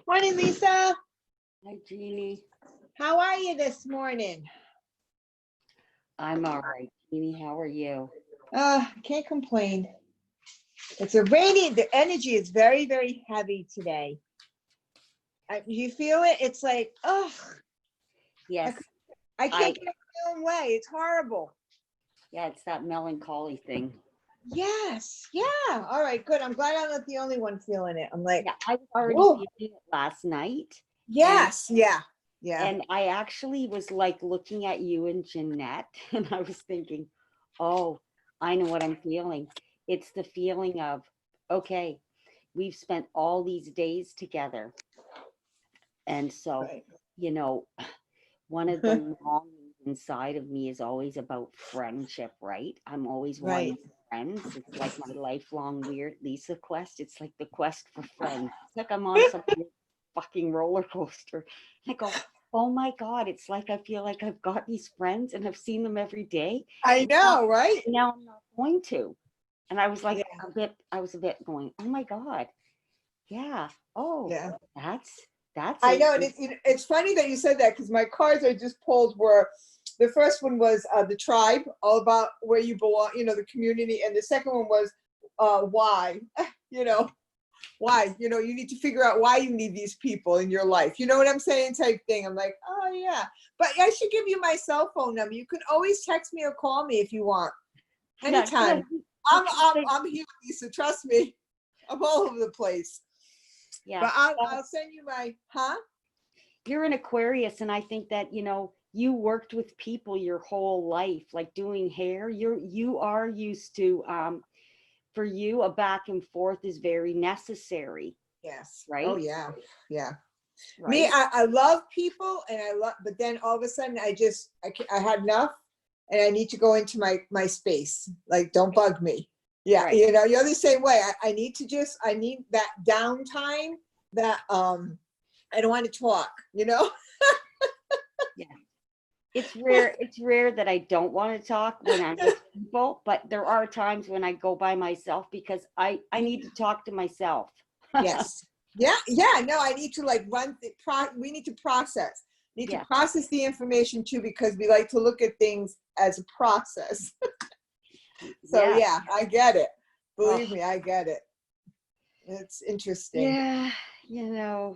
Morning, Lisa. Hi, Jeannie. How are you this morning? I'm all right. Jeannie, how are you? Can't complain. It's a rainy, the energy is very, very heavy today. You feel it? It's like, oh, Yes, I can't get my own way. It's horrible. yeah, it's that melancholy thing. Yes, yeah. All right, good. I'm glad I'm not the only one feeling it. I'm like, Yeah, I was already whoa. feeling it last night. Yes, yeah. And I actually was like looking at you and Jeanette, and I was thinking, oh, I know what I'm feeling. It's the feeling of, okay, we've spent all these days together. And so, Right. you know, one of the longings inside of me is always about friendship, right? I'm always Right. wanting friends. It's like my lifelong weird Lisa quest. It's like the quest for friends. It's like I'm on some weird fucking roller coaster. And I go, oh my God, it's like I feel like I've got these friends and I've seen them every day. I know, right? Now I'm not going to. And I was like Yeah. I was a bit going, oh my God. Yeah. Oh, Yeah. that's I it. know, and it's funny that you said that because my cards I just pulled were the first one was the tribe, all about where you belong, the community, and the second one was why, you know, why, you need to figure out why you need these people in your life. You know what I'm saying? Type thing. I'm like, oh yeah, but I should give you my cell phone number. You can always text me or call me if you want, anytime. I'm here, Lisa. Trust me, I'm all over the place. Yeah. But I'll send you my, You're an Aquarius, and I think that, you worked with people your whole life, like doing hair. You are used to, for you, a back and forth is very necessary, Yes. right? Oh yeah. Yeah. Me, Right? I love people and but then all of a sudden I had enough and I need to go into my space. Like, don't bug me. Yeah. Right. You're the same way. I need that downtime that, I don't want to talk, Yeah. It's rare that I don't want to talk when I'm with people, but there are times when I go by myself because I need to talk to myself. Yes. Yeah. Yeah. No, I need to like we need to process. Need to Yeah. process the information too, because we like to look at things as a process. So Yeah. yeah, I get it. Believe Oh, me, I get it. It's interesting. yeah.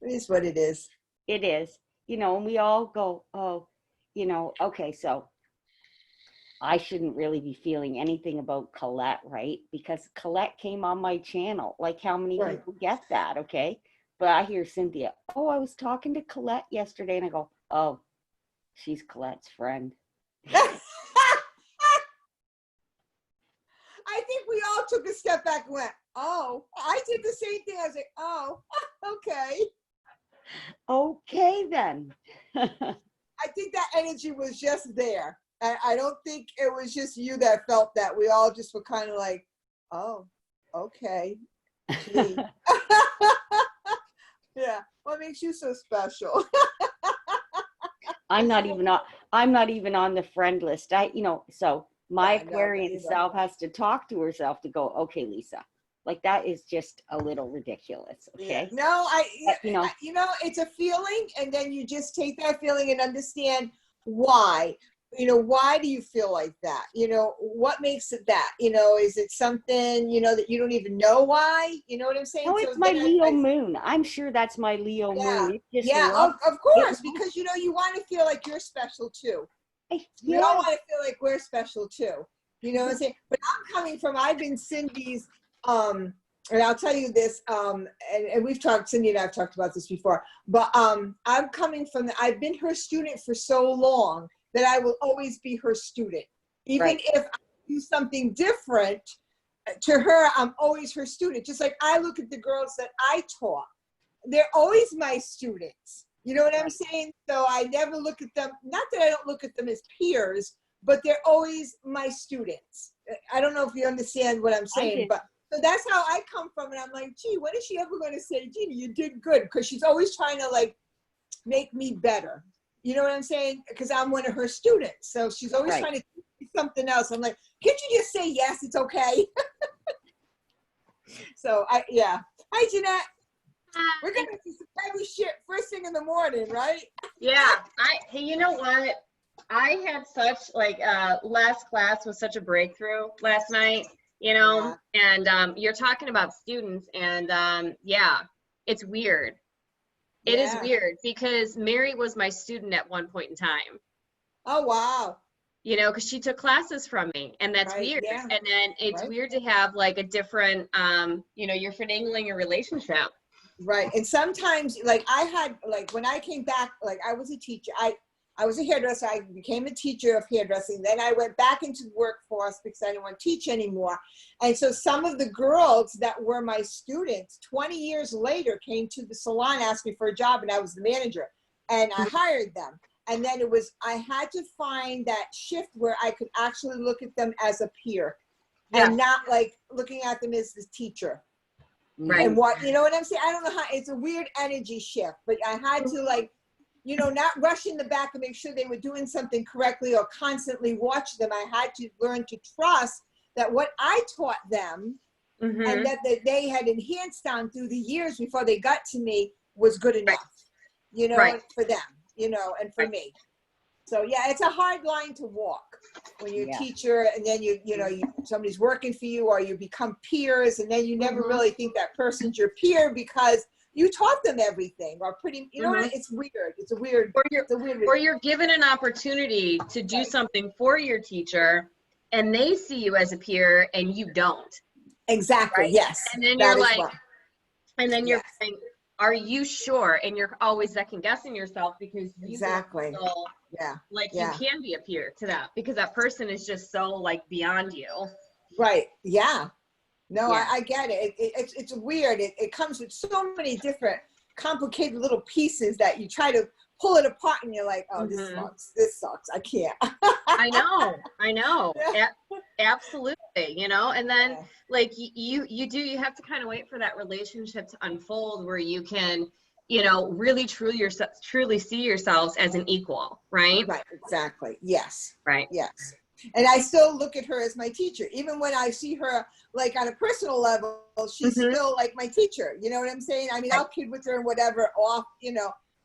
It is what it is. It is, and we all go, oh, okay, so I shouldn't really be feeling anything about Colette, right? Because Colette came on my channel. Like, how many Right. people get that? Okay. But I hear Cynthia, oh, I was talking to Colette yesterday. And I go, oh, she's Colette's friend. I think we all took a step back and went, oh, I did the same thing. I was like, oh, okay. Okay, then. I think that energy was just there. I don't think it was just you that felt that. We all just were kind of like, oh, okay. Yeah. What makes you so special? I'm not even on the friend list. So my Yeah, no, me Aquarian either. self has to talk to herself to go, okay, Lisa, like that is just a little ridiculous. Yeah. Okay. No, But, it's a feeling, and then you just take that feeling and understand why. Why do you feel like that? What makes it that? Is it something, that you don't even know why? You know what I'm saying? no, So it's my then Leo moon. I'm sure that's my Leo yeah, moon. It just yeah, loves of course, because you want to feel like you're special too. We all yeah. want to feel like we're special too. You know what I'm saying? But I've been Cindy's, and I'll tell you this, and Cindy and I've talked about this before, but I'm coming from, I've been her student for so long that I will always be her student. Even Right. if I do something different, to her, I'm always her student. Just like I look at the girls that I taught, they're always my students. You know what I'm saying? So I never look at them, not that I don't look at them as peers, but they're always my students. I don't know if you understand what I'm saying, but so that's how I come from. And I'm like, gee, when is she ever going to say, Gina, you did good? Because she's always trying to like make me better. You know what I'm saying? Because I'm one of her students. So she's always trying to teach me something else. I'm like, can't you just say yes, it's okay? So yeah. Hi, Jeanette. We're Hi. gonna do some heavy shit first thing in the morning, right? Yeah, hey, you know what? I had such last class was such a breakthrough last night, Yeah. and you're talking about students and yeah, it's weird. It is Yeah. weird because Mary was my student at one point in time, Oh, wow. because she took classes from me, and that's Right. weird. Yeah. And then it's Right. weird to have like a different you're finagling a relationship. Right. And sometimes, like, I had, like, when I came back, like, I was a teacher. I was a hairdresser. I became a teacher of hairdressing. Then I went back into the workforce because I didn't want to teach anymore. And so some of the girls that were my students 20 years later came to the salon, asked me for a job, and I was the manager. And I hired them. And then I had to find that shift where I could actually look at them as a peer and not like looking at them as the teacher. Right. And what, you know what I'm saying? I don't know how, it's a weird energy shift, but I had to, like, not rush in the back and make sure they were doing something correctly or constantly watch them. I had to learn to trust that what I taught them Mm-hmm. and that they had enhanced on through the years before they got to me was good enough, Right. for them, and for me. So yeah, it's a hard line to walk when you're a Yeah. teacher and then somebody's working for you or you become peers and then you never really think that person's your peer because you taught them everything or it's weird. It's a weird, Or you're given an opportunity to do something for your teacher and they see you as a peer and you don't. Exactly. Right? Yes. And then that you're is like, what- and then you're Yes. saying, are you sure? And you're always second guessing yourself because you Exactly. don't feel Yeah. like Yeah. you can be a peer to that because that person is just so like beyond you. Right. Yeah. No, Yeah. I get it. It's weird. It comes with so many different complicated little pieces that you try to pull it apart and you're like, oh, this sucks. This sucks. I can't. I know. Yeah. Absolutely, and then Yeah. like you have to kind of wait for that relationship to unfold where you can, really truly see yourselves as an equal, right? Right. Exactly. Yes. Right. Yes. And I still look at her as my teacher. Even when I see her like on a personal level, she's still like my teacher. You know what I'm saying? I mean, I'll kid with her and whatever off,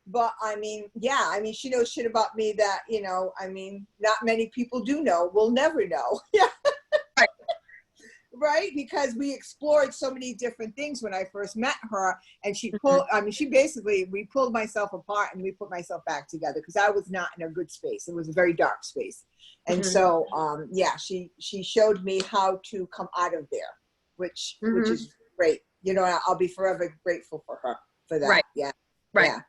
but I mean, yeah, I mean, she knows shit about me that, I mean, not many people do know. We'll never know. Yeah. Right. Right? Because we explored so many different things when I first met her and she we pulled myself apart and we put myself back together because I was not in a good space. It was a very dark space. And so, yeah, she showed me how to come out of there, which is great. I'll be forever grateful for her for that. Right. Yeah. Right. Yeah.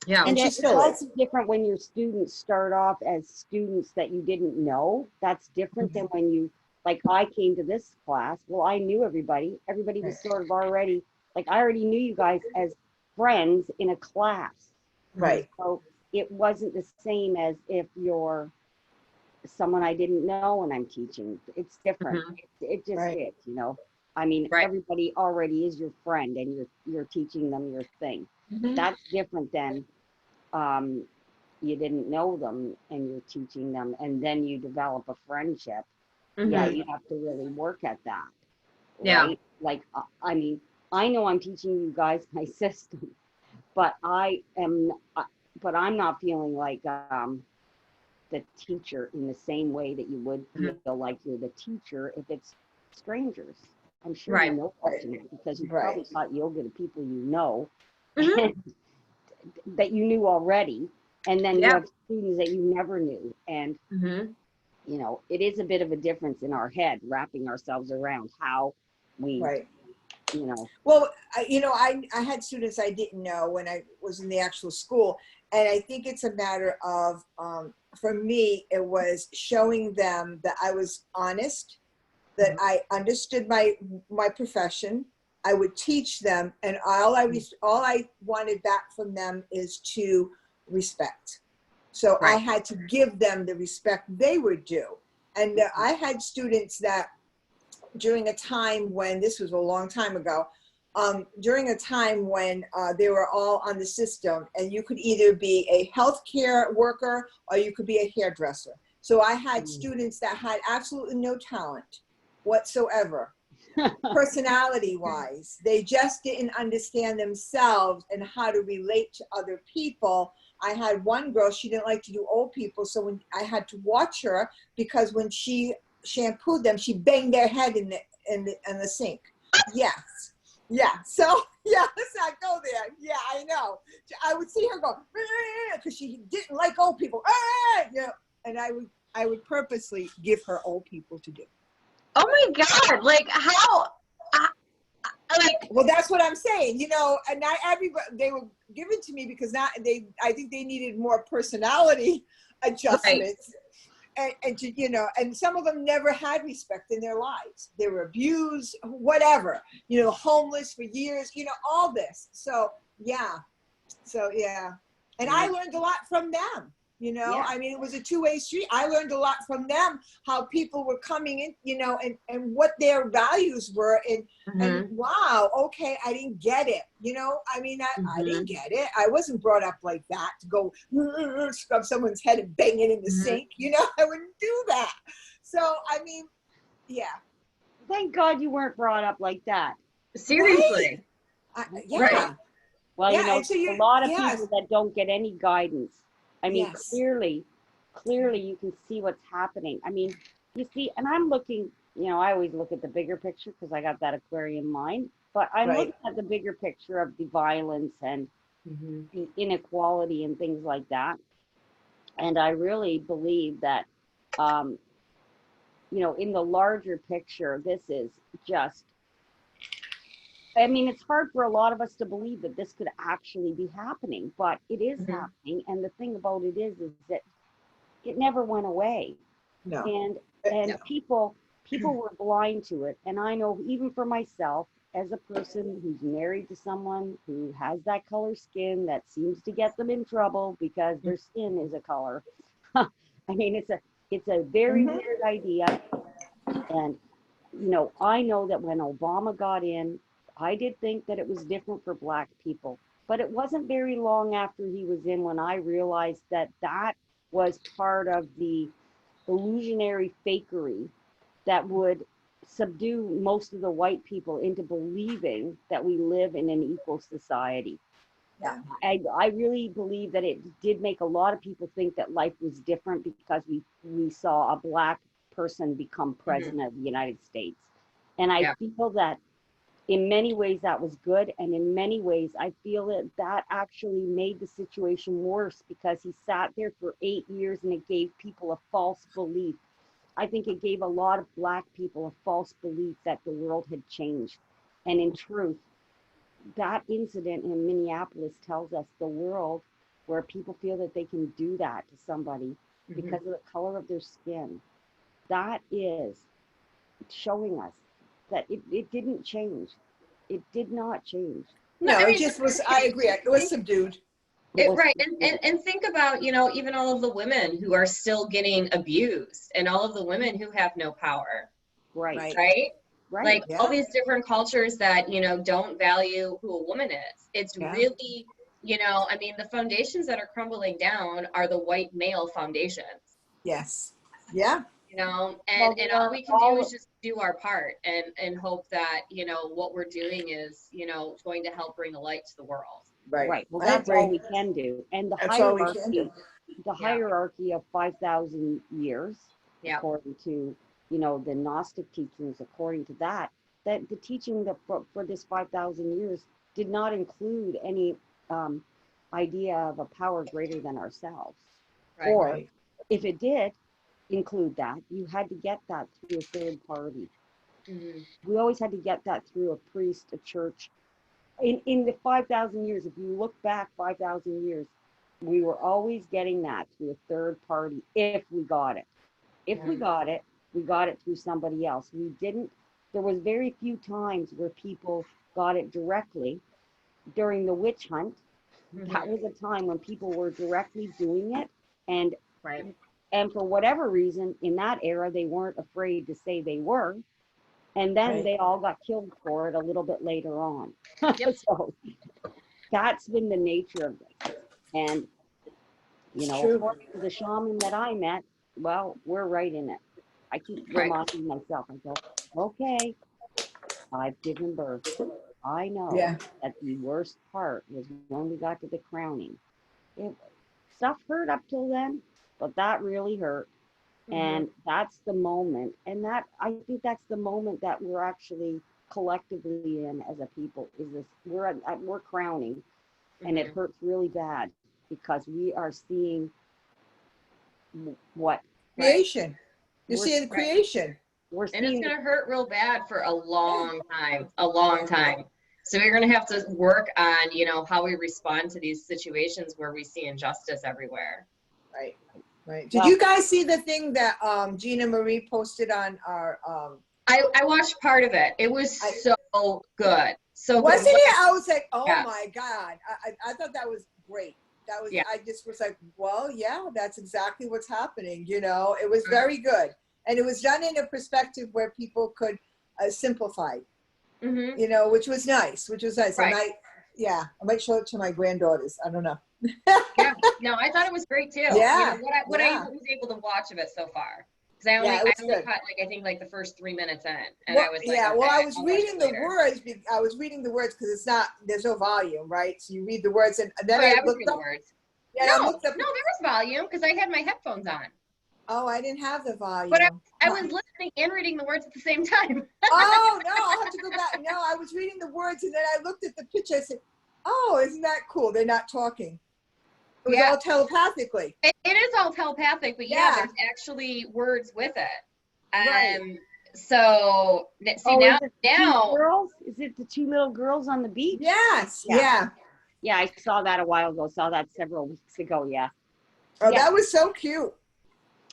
Yeah. And she it's still also different when your students start off as students that you didn't know. That's different than when you, like I came to this class. Well, I knew everybody. Everybody was sort of already, like I already knew you guys as friends in a class. Right. So it wasn't the same as if you're someone I didn't know and I'm teaching. It's different. It just Right. is, I mean, Right. everybody already is your friend and you're teaching them your thing. That's different than you didn't know them and you're teaching them and then you develop a friendship. Yeah, you have to really work at that. Yeah. Right? Like, I mean, I know I'm teaching you guys my system, but I'm not feeling like the teacher in the same way that you would feel like you're the teacher if it's strangers. I'm sure Right. you know that, Jeanette, because you Right. probably taught yoga to people you know that you knew already, and then you have students that you never knew, and it is a bit of a difference in our head wrapping ourselves around how we, Right. Well, I had students I didn't know when I was in the actual school. And I think it's a matter of, for me, it was showing them that I was honest, that I understood my profession. I would teach them, and all I wanted back from them is to respect. So I had to give them the respect they were due. And I had students that during a time when, this was a long time ago, during a time when they were all on the system and you could either be a healthcare worker or you could be a hairdresser. So I had students that had absolutely no talent whatsoever, personality wise. They just didn't understand themselves and how to relate to other people. I had one girl, she didn't like to do old people. So when I had to watch her, because when she shampooed them, she banged their head in the sink. Yes. Yeah. So yeah, let's not go there. Yeah, I know. I would see her go, because she didn't like old people. You know, and I would purposely give her old people to do. Oh my God. Like how, like, Well, that's what I'm saying, you know, and not everybody, they were given to me because I think they needed more personality adjustments. And to, you know, and some of them never had respect in their lives. They were abused, whatever, you know, homeless for years, you know, all this. So, yeah. And I learned a lot from them. You know, Yeah. I mean, it was a two-way street. I learned a lot from them, how people were coming in, you know, and what their values were. And wow, okay, I didn't get it. You know, I mean, I didn't get it. I wasn't brought up like that to go scrub someone's head and bang it in the sink. You know, I wouldn't do that. So, I mean, yeah. Thank God you weren't brought up like that. seriously. Yeah. Right. Well, Yeah, you know, and so a lot of yes. people that don't get any guidance. I mean, Yes. clearly you can see what's happening. I mean, you see, and I'm looking, you know, I always look at the bigger picture because I got that Aquarian mind, but I'm Right. looking at the bigger picture of the violence and the inequality and things like that. And I really believe that, you know, in the larger picture, this is just, I mean, it's hard for a lot of us to believe that this could actually be happening, but it is happening. And the thing about it is that it never went away. No. And No. people were blind to it. And I know even for myself, as a person who's married to someone who has that color skin that seems to get them in trouble because their skin is a color. I mean, it's a very weird idea. And you know, I know that when Obama got in, I did think that it was different for Black people. But it wasn't very long after he was in when I realized that that was part of the illusionary fakery that would subdue most of the white people into believing that we live in an equal society. Yeah. I really believe that it did make a lot of people think that life was different because we saw a Black person become president of the United States. And I feel that in many ways that was good. And in many ways, I feel that that actually made the situation worse because he sat there for 8 years and it gave people a false belief. I think it gave a lot of Black people a false belief that the world had changed. And in truth, that incident in Minneapolis tells us the world where people feel that they can do that to somebody because of the color of their skin. That is showing us that it didn't change. It did not change. No, I mean, it just was, I agree. It was subdued. Right. And think about, you know, even all of the women who are still getting abused and all of the women who have no power. Right. Right. Like Yeah. all these different cultures that, you know, don't value who a woman is. It's really, you know, I mean, the foundations that are crumbling down are the white male foundations. Yes. Yeah. You know, Well, and all we can do is just do our part and hope that, you know, what we're doing is, you know, going to help bring a light to the world. Right. Well, I that's agree. all we can do. And the That's all we can do. hierarchy of 5,000 years, Yeah. according to, you know, the Gnostic teachings, according to that the teaching that for this 5,000 years did not include any idea of a power greater than ourselves. Right. Or if it did include that, you had to get that through a third party. We always had to get that through a priest, a church. In the 5,000 years, if you look back 5,000 years, we were always getting that through a third party if we got it. If we got it through somebody else. We didn't, there was very few times where people got it directly. During the witch hunt, that was a time when people were directly doing it. And for whatever reason, in that era, they weren't afraid to say they were. And then they all got killed for it a little bit later on. So that's been the nature of this. And, you know, according to the shaman that I met, well, we're right in it. I keep reminding myself, I go, okay, I've given birth. I know Yeah. that the worst part was when we got to the crowning. It, stuff hurt up till then, but that really hurt. And that's the moment. And that, I think that's the moment that we're actually collectively in as a people, is this, we're crowning, and it hurts really bad because we are seeing what Creation. You're we're, seeing the Right. creation. we're And it's seeing. going to hurt real bad for a long time, a long time. So we're going to have to work on, you know, how we respond to these situations where we see injustice everywhere. Right. Right. Did Well, you guys see the thing that Gina Marie posted on our I watched part of it. It was so good. So good. wasn't it? I was like, oh Yeah. my God. I thought that was great. That was, Yeah. I just was like, well, yeah, that's exactly what's happening. You know, it was very good. And it was done in a perspective where people could simplify, Mm-hmm. you know, which was nice, Right. And I might show it to my granddaughters. I don't know. Yeah. No, I thought it was great too. Yeah. You know, what I Yeah. was able to watch of it so far. Because I Yeah, it was only good. caught like, I think like the first 3 minutes in. And Well, I was like, yeah, okay, well, I was I'll watch reading it the later. words. I was reading the words because there's no volume, right? So you read the words, and then Oh, yeah, I I was looked reading up. the words. Yeah, No, I looked up. there was volume because I had my headphones on. Oh, I didn't have the volume. But I was listening and reading the words at the same time. Oh no, I'll have to go back. No, I was reading the words, and then I looked at the picture. I said, "Oh, isn't that cool? They're not talking. It was Yeah. all telepathically." It is all telepathic, but Yeah. there's actually words with it. Right. So see Oh, now, is it the two girls? Is it the two little girls on the beach? Yes. Yeah. Yeah. Yeah, I saw that a while ago. Saw that several weeks ago. Yeah. Oh, Yeah. that was so cute.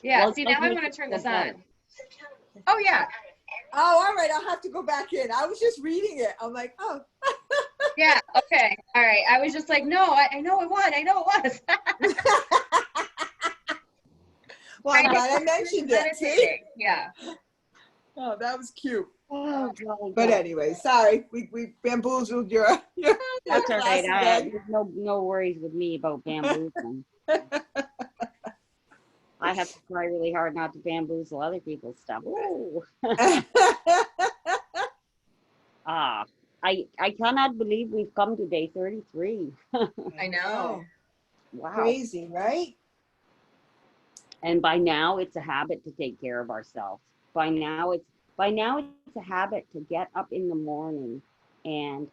yeah. Well, See it now does I'm make gonna it turn feel this better. on. Oh yeah, Oh, all right. I'll have to go back in. I was just reading it. I'm like, oh. yeah. Okay, all right. I was just like, no, I know it was. I know it was. Well, I'm glad I mentioned it. See? Meditating. Yeah. Oh, that was cute. Oh, golly, But God. anyway, sorry, we bamboozled your That's all right. class again. There's no worries with me about bamboozling. I have to try really hard not to bamboozle other people's stuff. Ooh. I cannot believe we've come to day 33. I know. Wow. Crazy, right? And by now it's a habit to take care of ourselves. By now it's a habit to get up in the morning and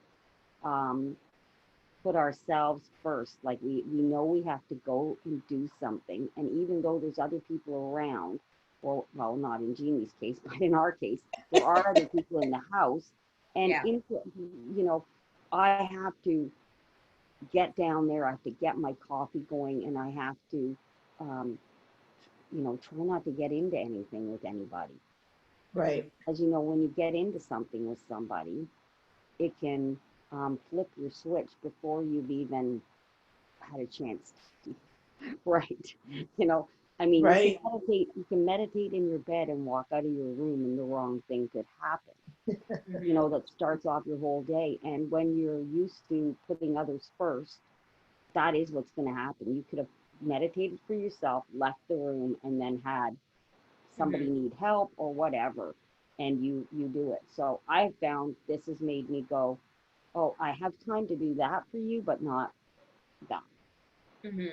put ourselves first. Like we know we have to go and do something. And even though there's other people around, well, not in Jeannie's case, but in our case, there are other people in the house. And Yeah. you know, I have to get down there. I have to get my coffee going, and I have to, you know, try not to get into anything with anybody. Right. As you know, when you get into something with somebody, it can flip your switch before you've even had a chance. Right. You know, I mean, Right. you can meditate in your bed and walk out of your room and the wrong thing could happen. You know, that starts off your whole day. And when you're used to putting others first, that is what's going to happen. You could have meditated for yourself, left the room, and then had somebody need help or whatever, and you do it. So I found this has made me go, oh, I have time to do that for you, but not that.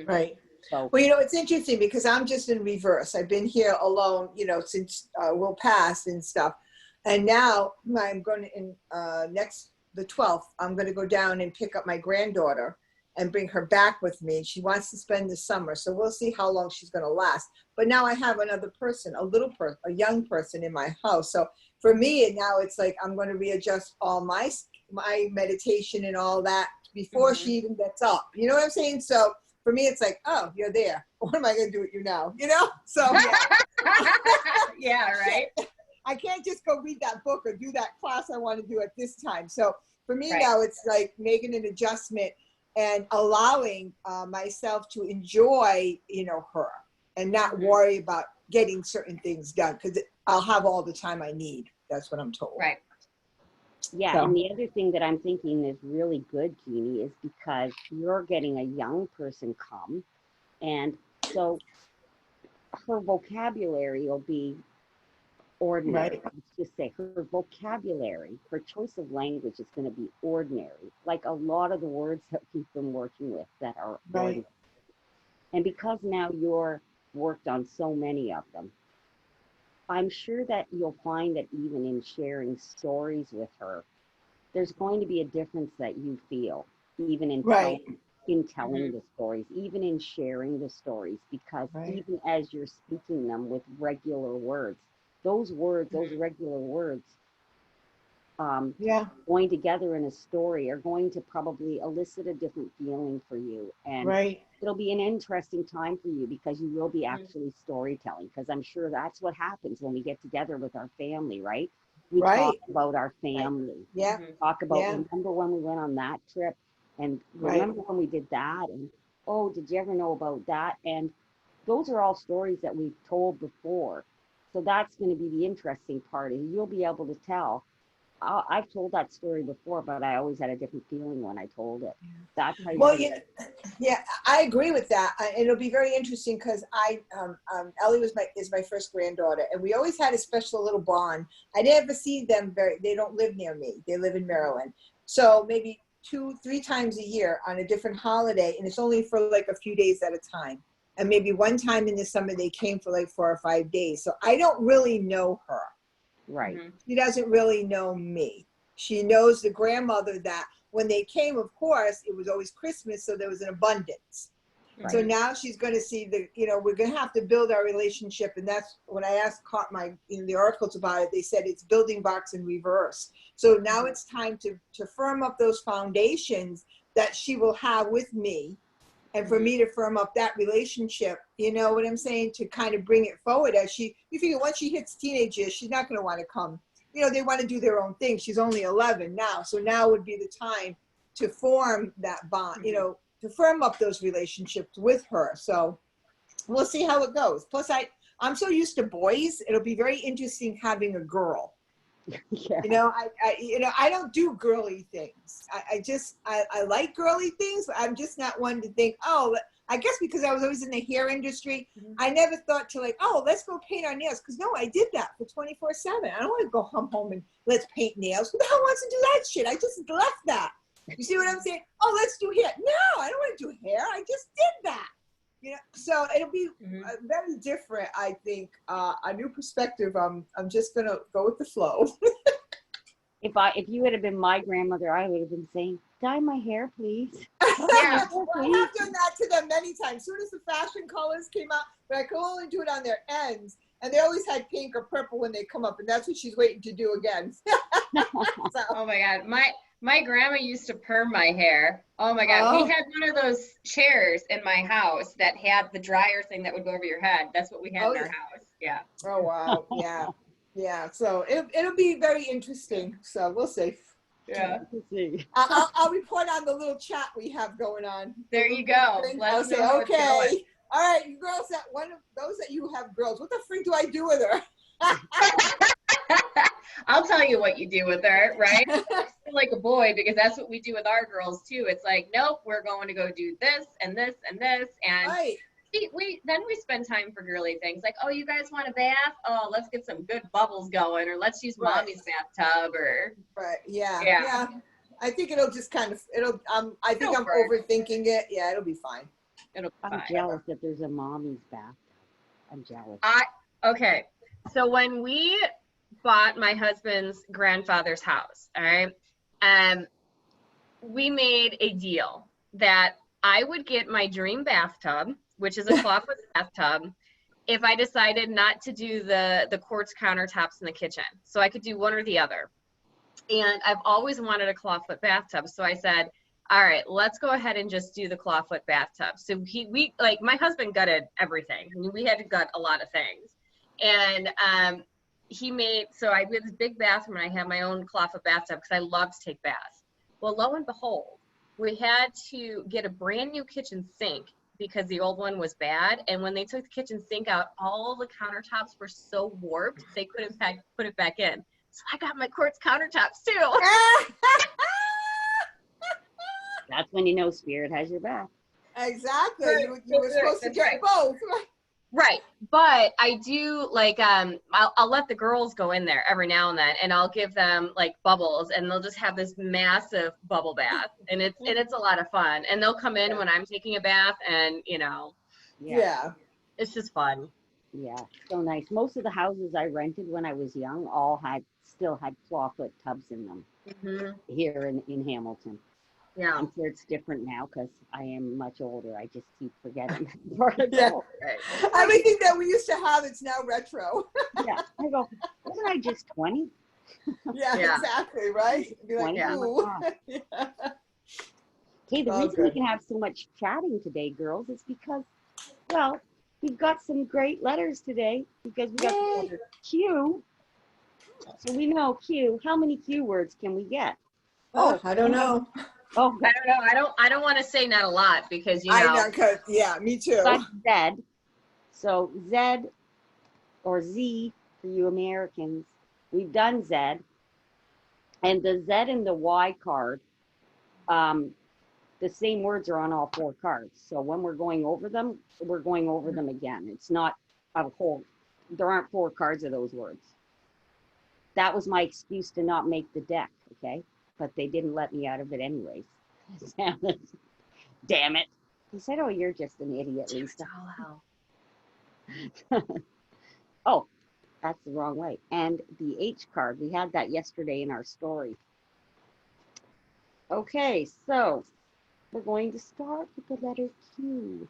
Right. So Well, you know, it's interesting because I'm just in reverse. I've been here alone, you know, since Will passed and stuff. And now I'm going to, the 12th, I'm going to go down and pick up my granddaughter and bring her back with me. She wants to spend the summer. So we'll see how long she's going to last. But now I have another person, a young person in my house. So for me now it's like, I'm going to readjust all my meditation and all that before she even gets up. You know what I'm saying? So for me, it's like, oh, you're there. What am I going to do with you now? You know? So yeah. Yeah, right. I can't just go read that book or do that class I want to do at this time. So for me Right. now, it's like making an adjustment and allowing myself to enjoy, you know, her and not worry about getting certain things done because I'll have all the time I need. That's what I'm told. Right. yeah, So. and the other thing that I'm thinking is really good, Jeannie, is because you're getting a young person come, and so her vocabulary will be ordinary. Right. Let's just say her vocabulary, her choice of language is going to be ordinary, like a lot of the words that we've been working with that are Right. ordinary. And because now you're worked on so many of them, I'm sure that you'll find that even in sharing stories with her, there's going to be a difference that you feel, even Right. in telling Mhm. the stories, even in sharing the stories, because Right. even as you're speaking them with regular words, those Mhm. regular words, Yeah. going together in a story are going to probably elicit a different feeling for you. And Right. it'll be an interesting time for you because you will be Mhm. actually storytelling. Because I'm sure that's what happens when we get together with our family, right? We talk Right. about our Right. family, Yeah. Mhm. talk about, Yeah. remember when we went on that trip? And Right. remember when we did that? And oh, did you ever know about that? And those are all stories that we've told before. So that's going to be the interesting part. And you'll be able to tell I've told that story before, but I always had a different feeling when I told it. That's how you're Well, gonna. yeah, I agree with that. It'll be very interesting because Ellie is my first granddaughter, and we always had a special little bond. I never see them they don't live near me. They live in Maryland. So maybe 2, 3 times a year on a different holiday, and it's only for like a few days at a time. And maybe one time in the summer they came for like 4 or 5 days. So I don't really know her. Right. Mhm. She doesn't really know me. She knows the grandmother that when they came, of course, it was always Christmas, so there was an abundance. So Right. Mhm. now she's going to see we're going to have to build our relationship. And that's when I caught in the articles about it, they said it's building blocks in reverse. So now Mhm. it's time to firm up those foundations that she will have with me. And for Mhm. me to firm up that relationship, you know what I'm saying, to kind of bring it forward you figure once she hits teenage years, she's not going to want to come. They want to do their own thing. She's only 11 now. So now would be the time to form that bond, Mhm. to firm up those relationships with her. So we'll see how it goes. Plus, I'm so used to boys. It'll be very interesting having a girl. Yeah. I don't do girly things. I like girly things, but I'm just not one to think, oh, I guess because I was always in the hair industry, Mhm. I never thought to like, oh, let's go paint our nails. Because no, I did that for 24/7. I don't want to go home and let's paint nails. Who the hell wants to do that shit? I just left that. You see what I'm saying? Oh, let's do hair. No, I don't want to do hair. I just did that. So it'll be Mhm. very different, I think, a new perspective. I'm just gonna go with the flow. If you would have been my grandmother, I would have been saying, "Dye my hair, please. Dye my Yeah. hair, Well, I please." have done that to them many times. As soon as the fashion colors came out, but I could only do it on their ends. And they always had pink or purple when they come up, and that's what she's waiting to do again. So, Oh my God. My grandma used to perm my hair. Oh my God. We oh, had one of those chairs in my house that had the dryer thing that would go over your head. That's what we had oh in our yeah. house. Yeah. Oh wow, yeah, yeah. So it'll be very interesting. So we'll see. Yeah. Let's see. I'll report on the little chat we have going on. The There little you go. thing. Let I'll us say, know how it's going. okay, all right, you girls that one of those that you have girls. What the freak do I do with her? I'll tell you what you do with her, right? Feel like a boy because that's what we do with our girls too. It's like, nope, we're going to go do this and this and this, and Right, we spend time for girly things like, oh, you guys want a bath? Oh, let's get some good bubbles going, or let's use right, mommy's bathtub, or right. Yeah, yeah, yeah. I think it'll just kind of I think go I'm for it. overthinking it. Yeah, it'll be fine. It'll be I'm fine. jealous that there's a mommy's bath. I'm jealous. Okay. So when we bought my husband's grandfather's house, all right, we made a deal that I would get my dream bathtub, which is a clawfoot bathtub, if I decided not to do the quartz countertops in the kitchen. So I could do one or the other. And I've always wanted a clawfoot bathtub. So I said, all right, let's go ahead and just do the clawfoot bathtub. So we like my husband gutted everything. I mean, we had to gut a lot of things. And so I did this big bathroom and I had my own clawfoot bathtub because I love to take baths. Well, lo and behold, we had to get a brand new kitchen sink because the old one was bad. And when they took the kitchen sink out, all the countertops were so warped, they couldn't put it back in. So I got my quartz countertops too. That's when you know Spirit has your back. Exactly. You were supposed to That's get right. both. Right. But I do like I'll let the girls go in there every now and then and I'll give them like bubbles and they'll just have this massive bubble bath and it's a lot of fun. And they'll come in when I'm taking a bath and Yeah, Yeah. it's just fun. yeah, so nice. Most of the houses I rented when I was young all still had clawfoot tubs in them Hmm. here in Hamilton. Yeah. I'm sure it's different now because I am much older. I just keep forgetting where I Yeah. go. Right. Everything that we used to have, it's now retro. Yeah, I go, wasn't I just 20? Yeah, Yeah. exactly, right? Be like, 20? Yeah. Oh my ooh. God. Yeah. Okay, the Oh, reason we good. can have so much chatting today, girls, is because, well, we've got some great letters today because we got the Yay. letter Q. So we know Q. How many Q words can we get? Oh, I don't and I, know. oh, I don't know. I don't want to say not a lot because I know, cause yeah, me too. got Z. So Z or Z for you Americans. We've done Z. And the Z and the Y card, um, the same words are on all four cards. So when we're going over them, we're going over them again. It's not a whole, there aren't four cards of those words. That was my excuse to not make the deck, okay? But they didn't let me out of it anyways. Damn it. He said, oh, you're just an idiot, Lisa. Oh, Oh, that's the wrong way. And the H card, we had that yesterday in our story. Okay, so we're going to start with the letter Q.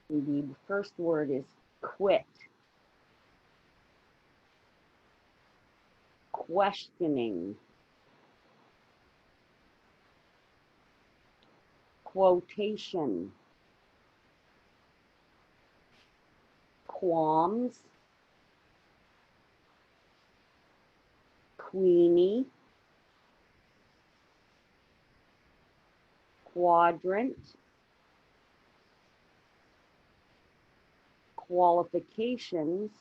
The first word is quit, questioning, quotation, qualms, queenie, quadrant, qualifications,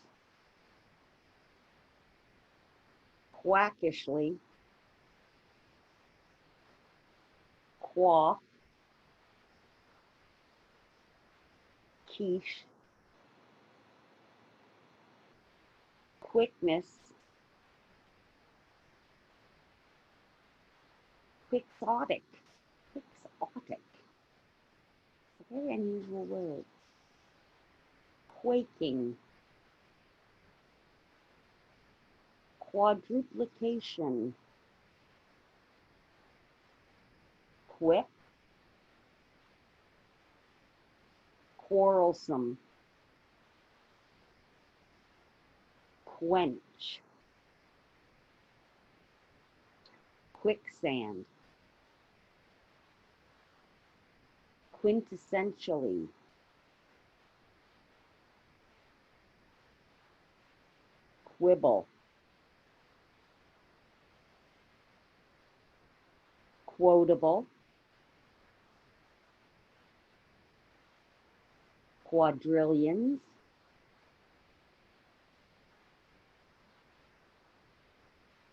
quackishly, quaff, quiche, quickness, quixotic, quixotic, a very unusual word, quaking, quadruplication, quip, quarrelsome, quench, quicksand, quintessentially, quibble, quotable, quadrillions,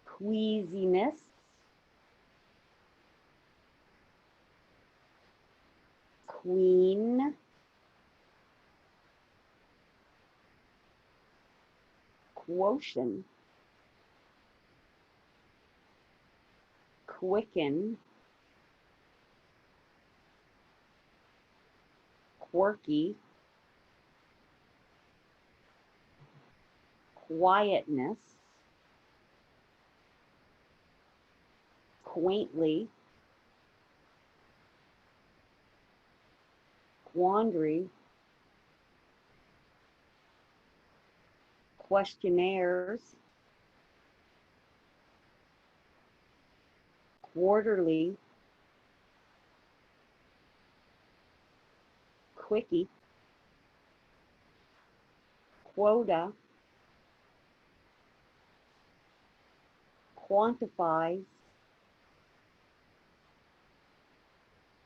queasiness, queen, quotient, quicken, quirky, quietness, quaintly, quandary, questionnaires, quarterly, quickie, quota, quantifies,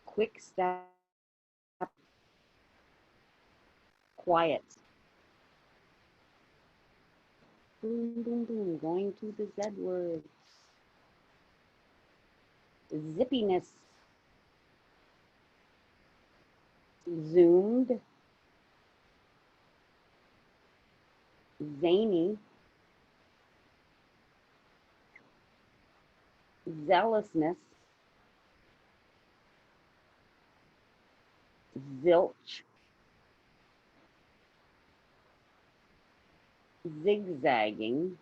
quick step, quiet. Boom, boom, boom, going to the Z word. Zippiness, zoomed, zany, zealousness, zilch, zigzagging,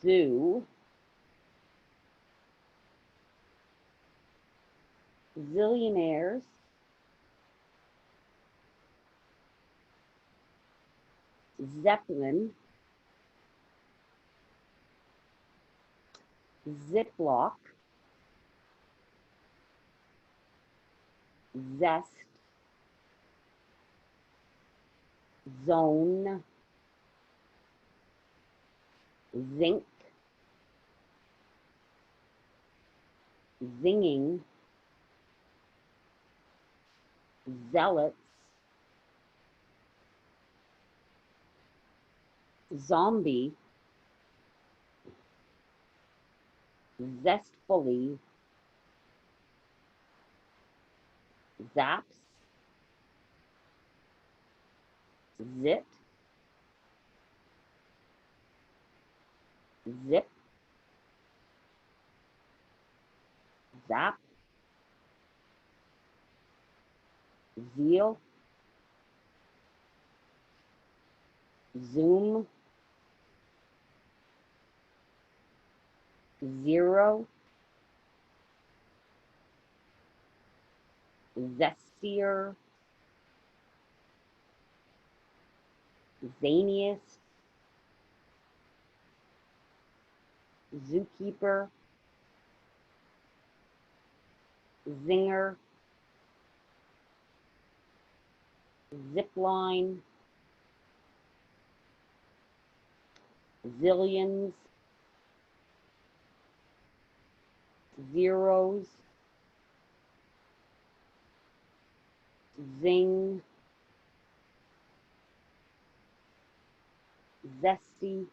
zoo, zillionaires, zeppelin, ziploc, zest, zone, zinc, zinging, zealots, zombie, zestfully, zaps, zit, zip, zap, zeal, zoom, zero, zestier, zaniest, zookeeper, zinger, zipline, zillions, zeros, zing, zesty,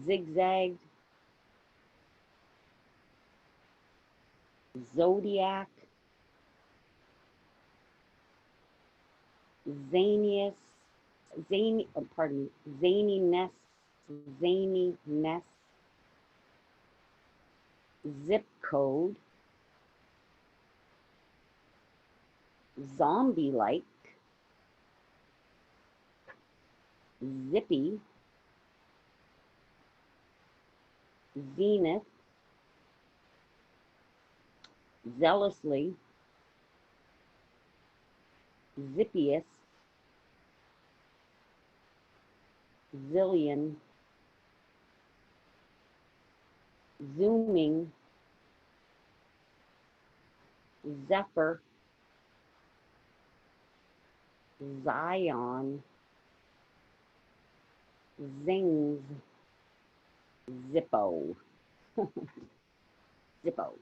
zigzagged, zodiac, zaniest, pardon me, zaniness, zaniness, zip code, zombie-like, zippy, zenith, zealously, zippiest, zillion, zooming, zephyr, Zion, zings, zippo, zippo.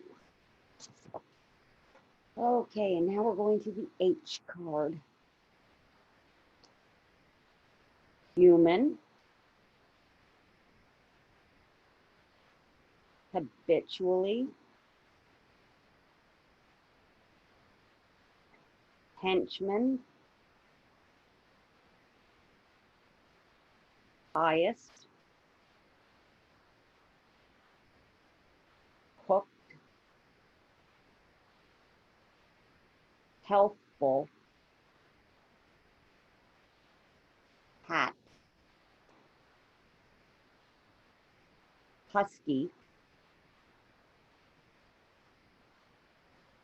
Okay, and now we're going to the H card. Human, habitually, henchman, highest, hooked, healthful, hat, husky,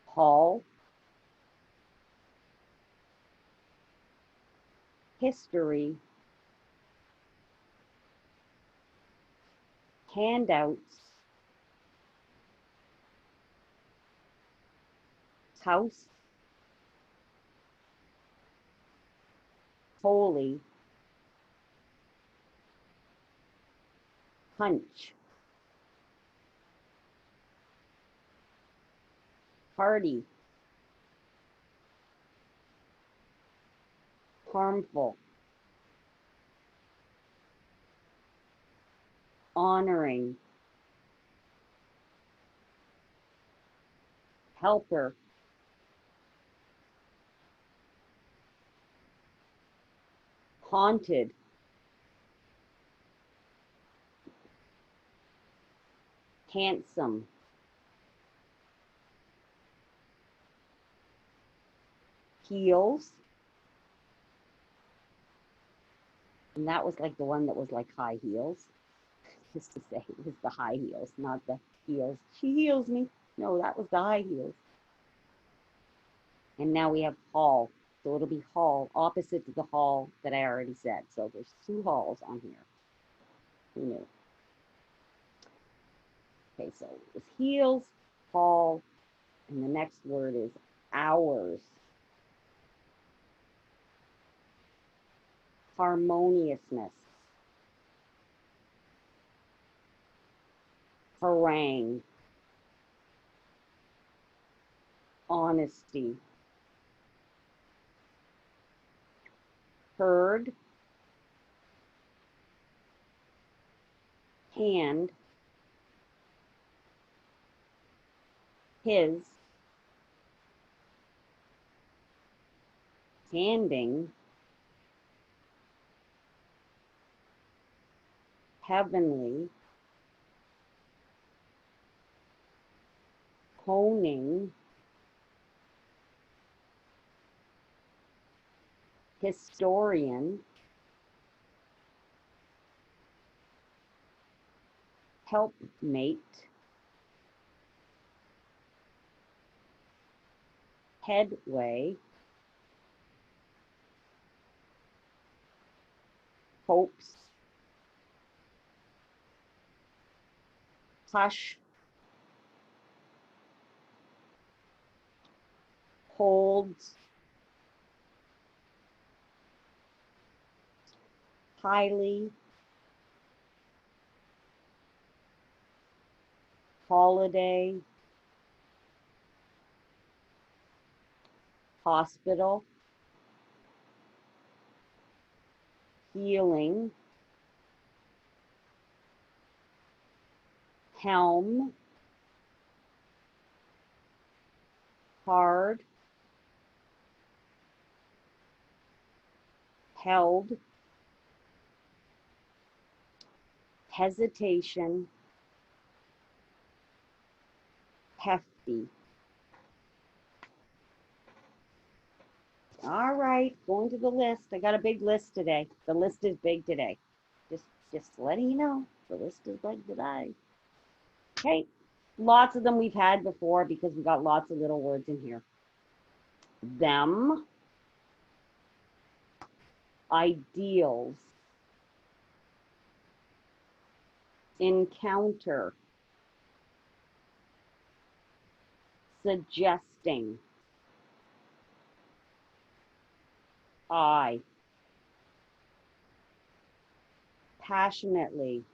hall, history, handouts, house, holy, hunch, hardy, harmful, honoring, helper, haunted, handsome, heels, and that was like the one that was like high heels, just to say it was the high heels, not the heels. She heals me. No, that was the high heels. And now we have hall. So it'll be hall, opposite to the hall that I already said. So there's 2 halls on here. Who knew? Okay, so it was heels, hall, and the next word is hours. Harmoniousness. Harangue. Honesty. Heard. Hand. His. Handing. Heavenly. Honing. Historian. Helpmate. Headway. Hopes. Hush. Holds. Highly. Holiday. Hospital. Healing. Helm. Hard. Held. Hesitation. Hefty. All right, going to the list. I got a big list today. The list is big today. Just letting you know, the list is big today. Okay, lots of them we've had before because we got lots of little words in here. Them. Ideals. Encounter. Suggesting. I. Passionately.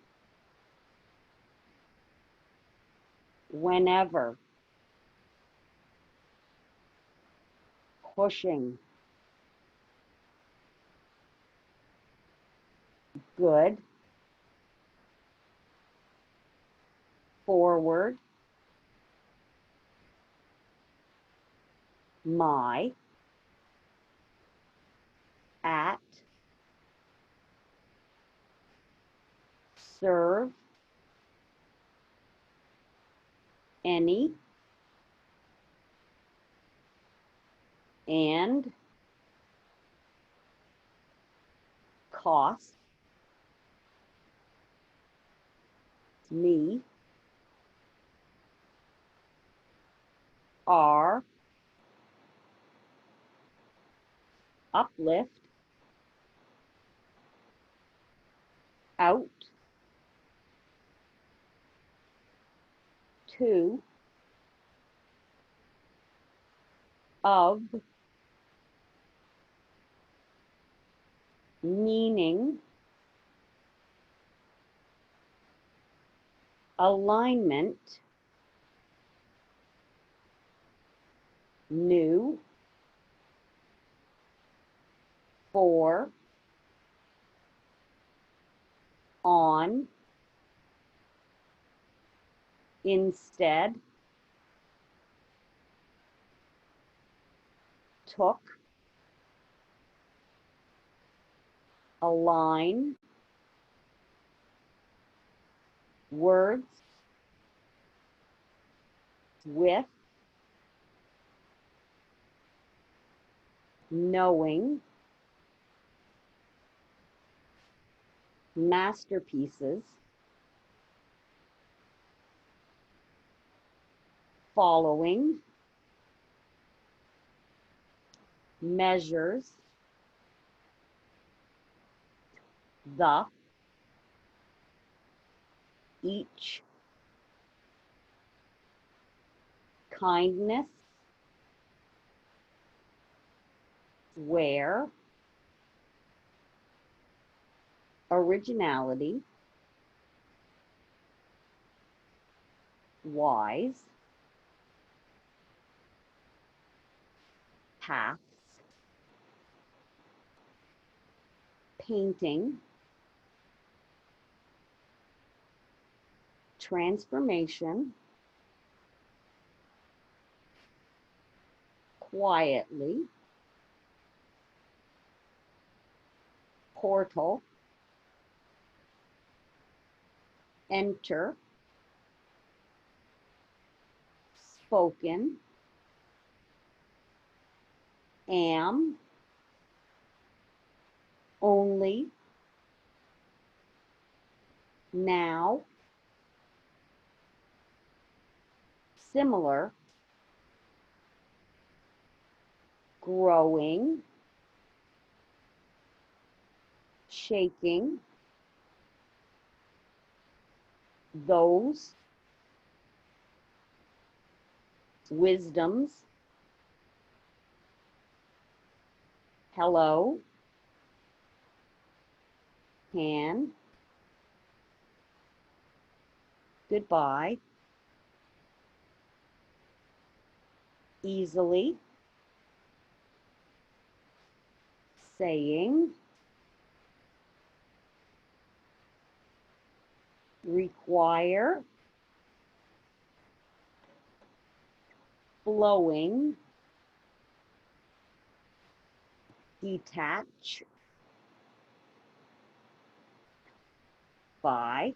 Whenever. Pushing. Good. Forward. My. At. Serve. Any. And. Cost. Me. Are. Uplift. Out. To. Of. Meaning. Alignment. New. For. On. Instead. took align words with knowing masterpieces following measures the each kindness where originality wise paths painting transformation quietly portal enter spoken am only now similar growing shaking those wisdoms hello can goodbye easily saying require flowing detach by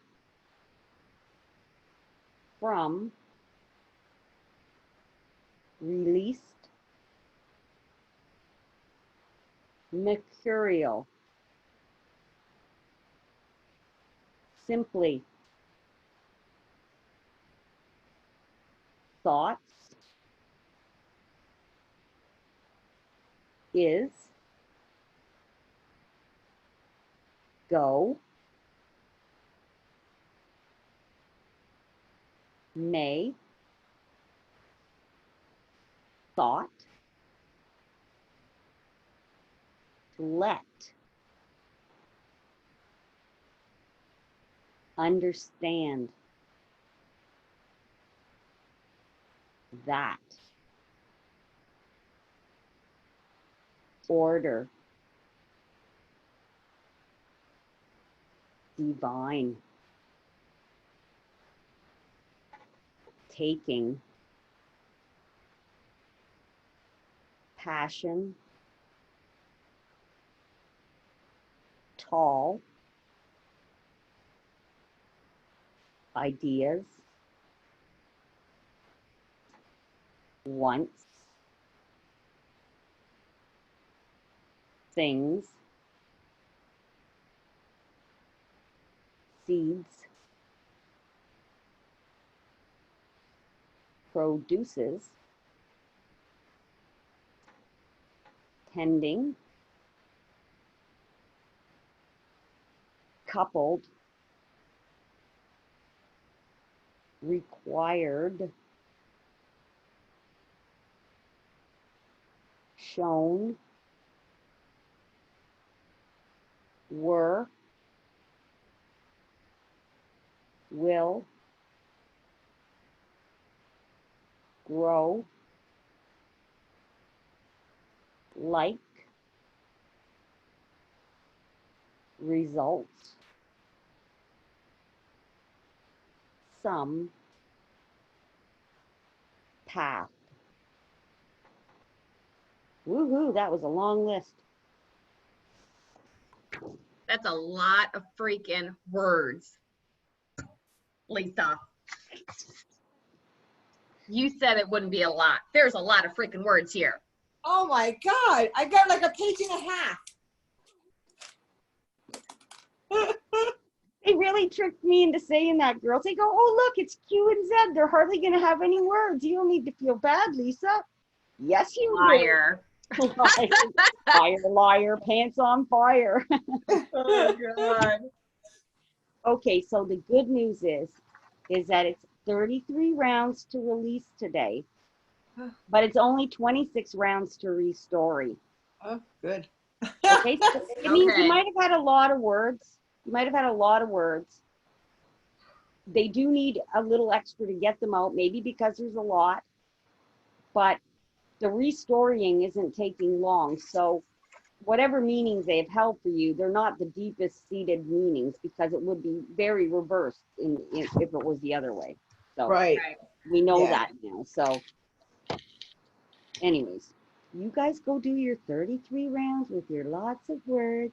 from released mercurial simply thoughts is go may thought let understand that order divine taking passion tall ideas once things seeds produces tending coupled required shown were will grow like results some path Woohoo, that was a long list. That's a lot of freaking words. Lisa. You said it wouldn't be a lot. There's a lot of freaking words here. Oh my God, I got like a page and a half. They really tricked me into saying that, girls. They go, oh, look, it's Q and Z. They're hardly going to have any words. You don't need to feel bad, Lisa. Yes, you Liar. do. Liar, liar, liar, pants on fire. Oh, God. Okay, so the good news is that it's 33 rounds to release today, but it's only 26 rounds to restory. Oh, good. Okay, so it means you Okay. might have had a lot of words. You might have had a lot of words. They do need a little extra to get them out, maybe because there's a lot, but the restoring isn't taking long. So whatever meanings they have held for you, they're not the deepest seated meanings because it would be very reversed if it was the other way. So Right. we know Yeah. that now. So anyways, you guys go do your 33 rounds with your lots of words.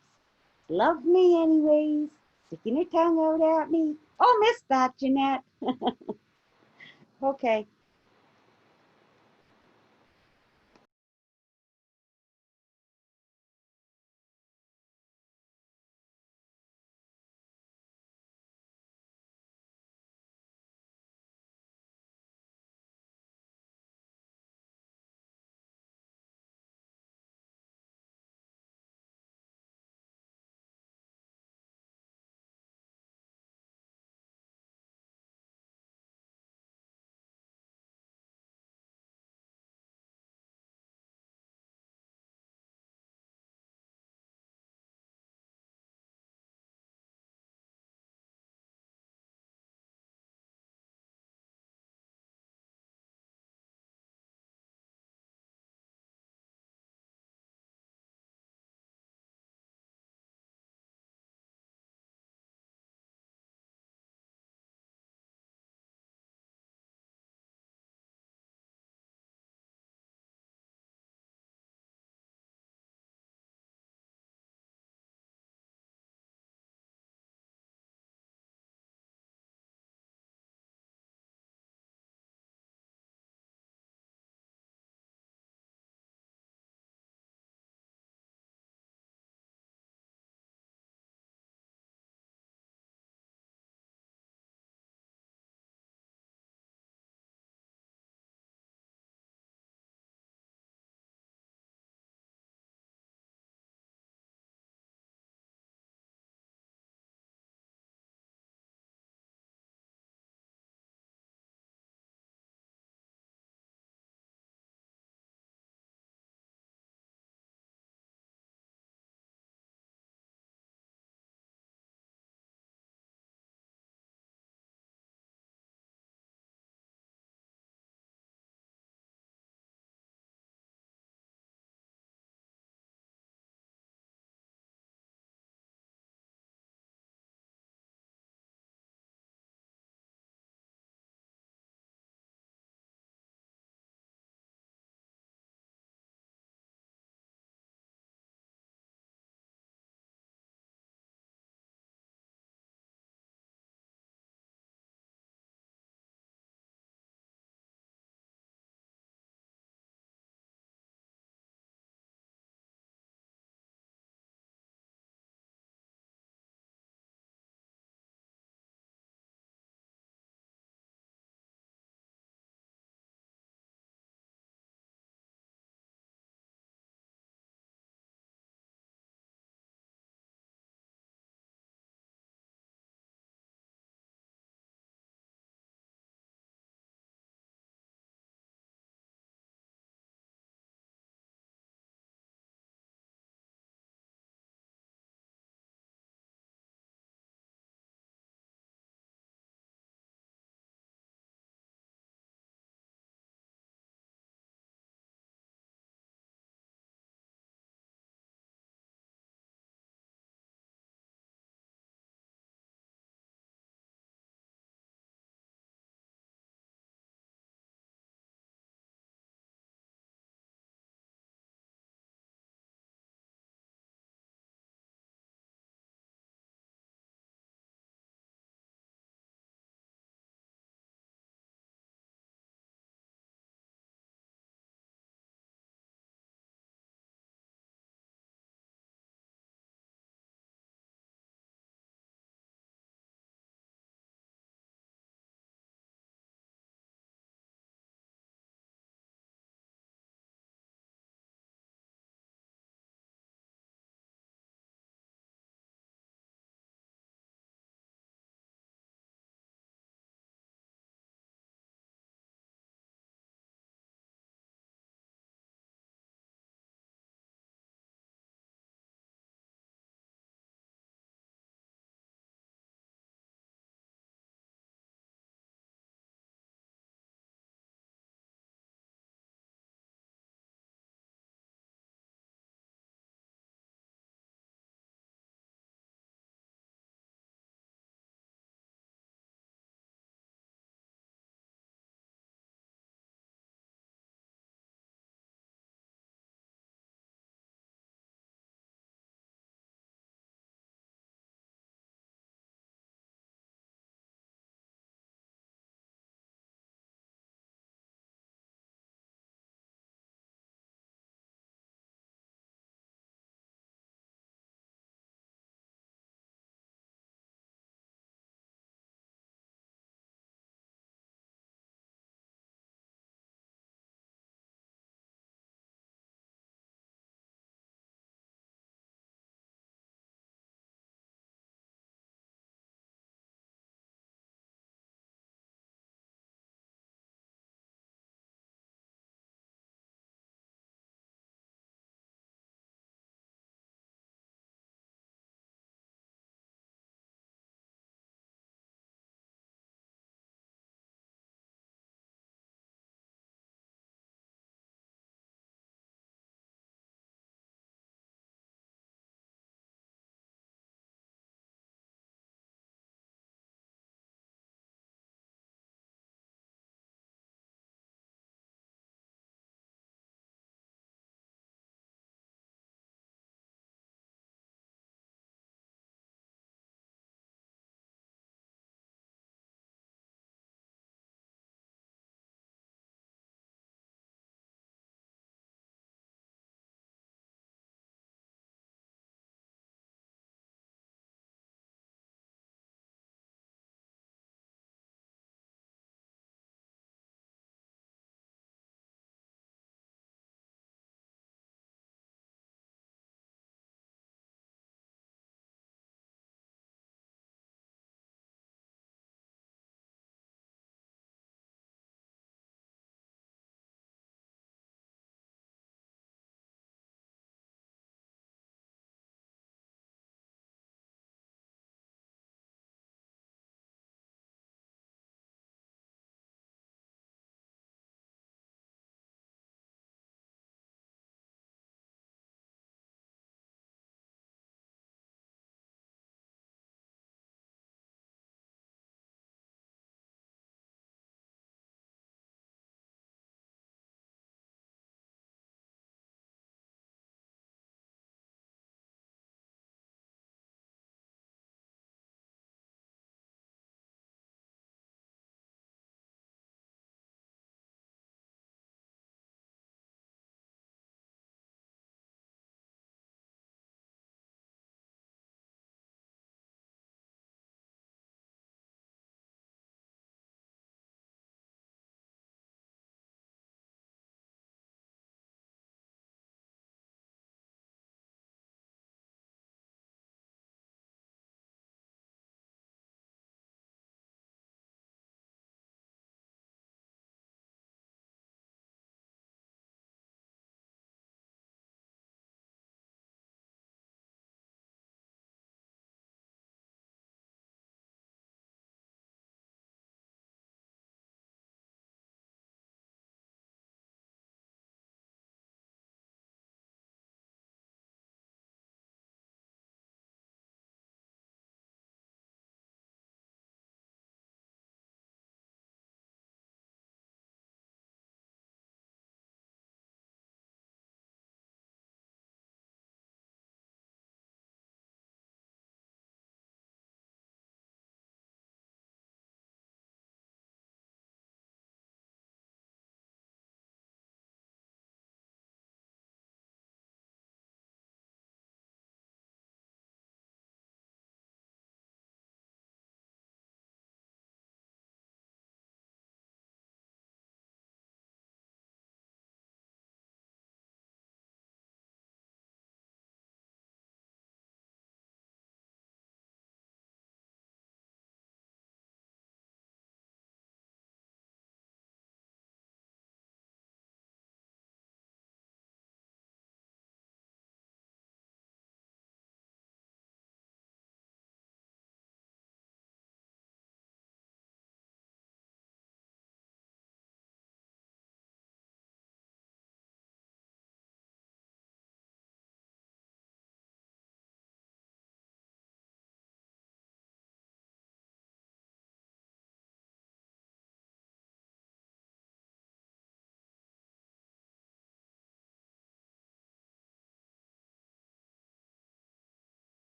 Love me anyways. Sticking your tongue out at me. Oh, missed that, Jeanette. Okay.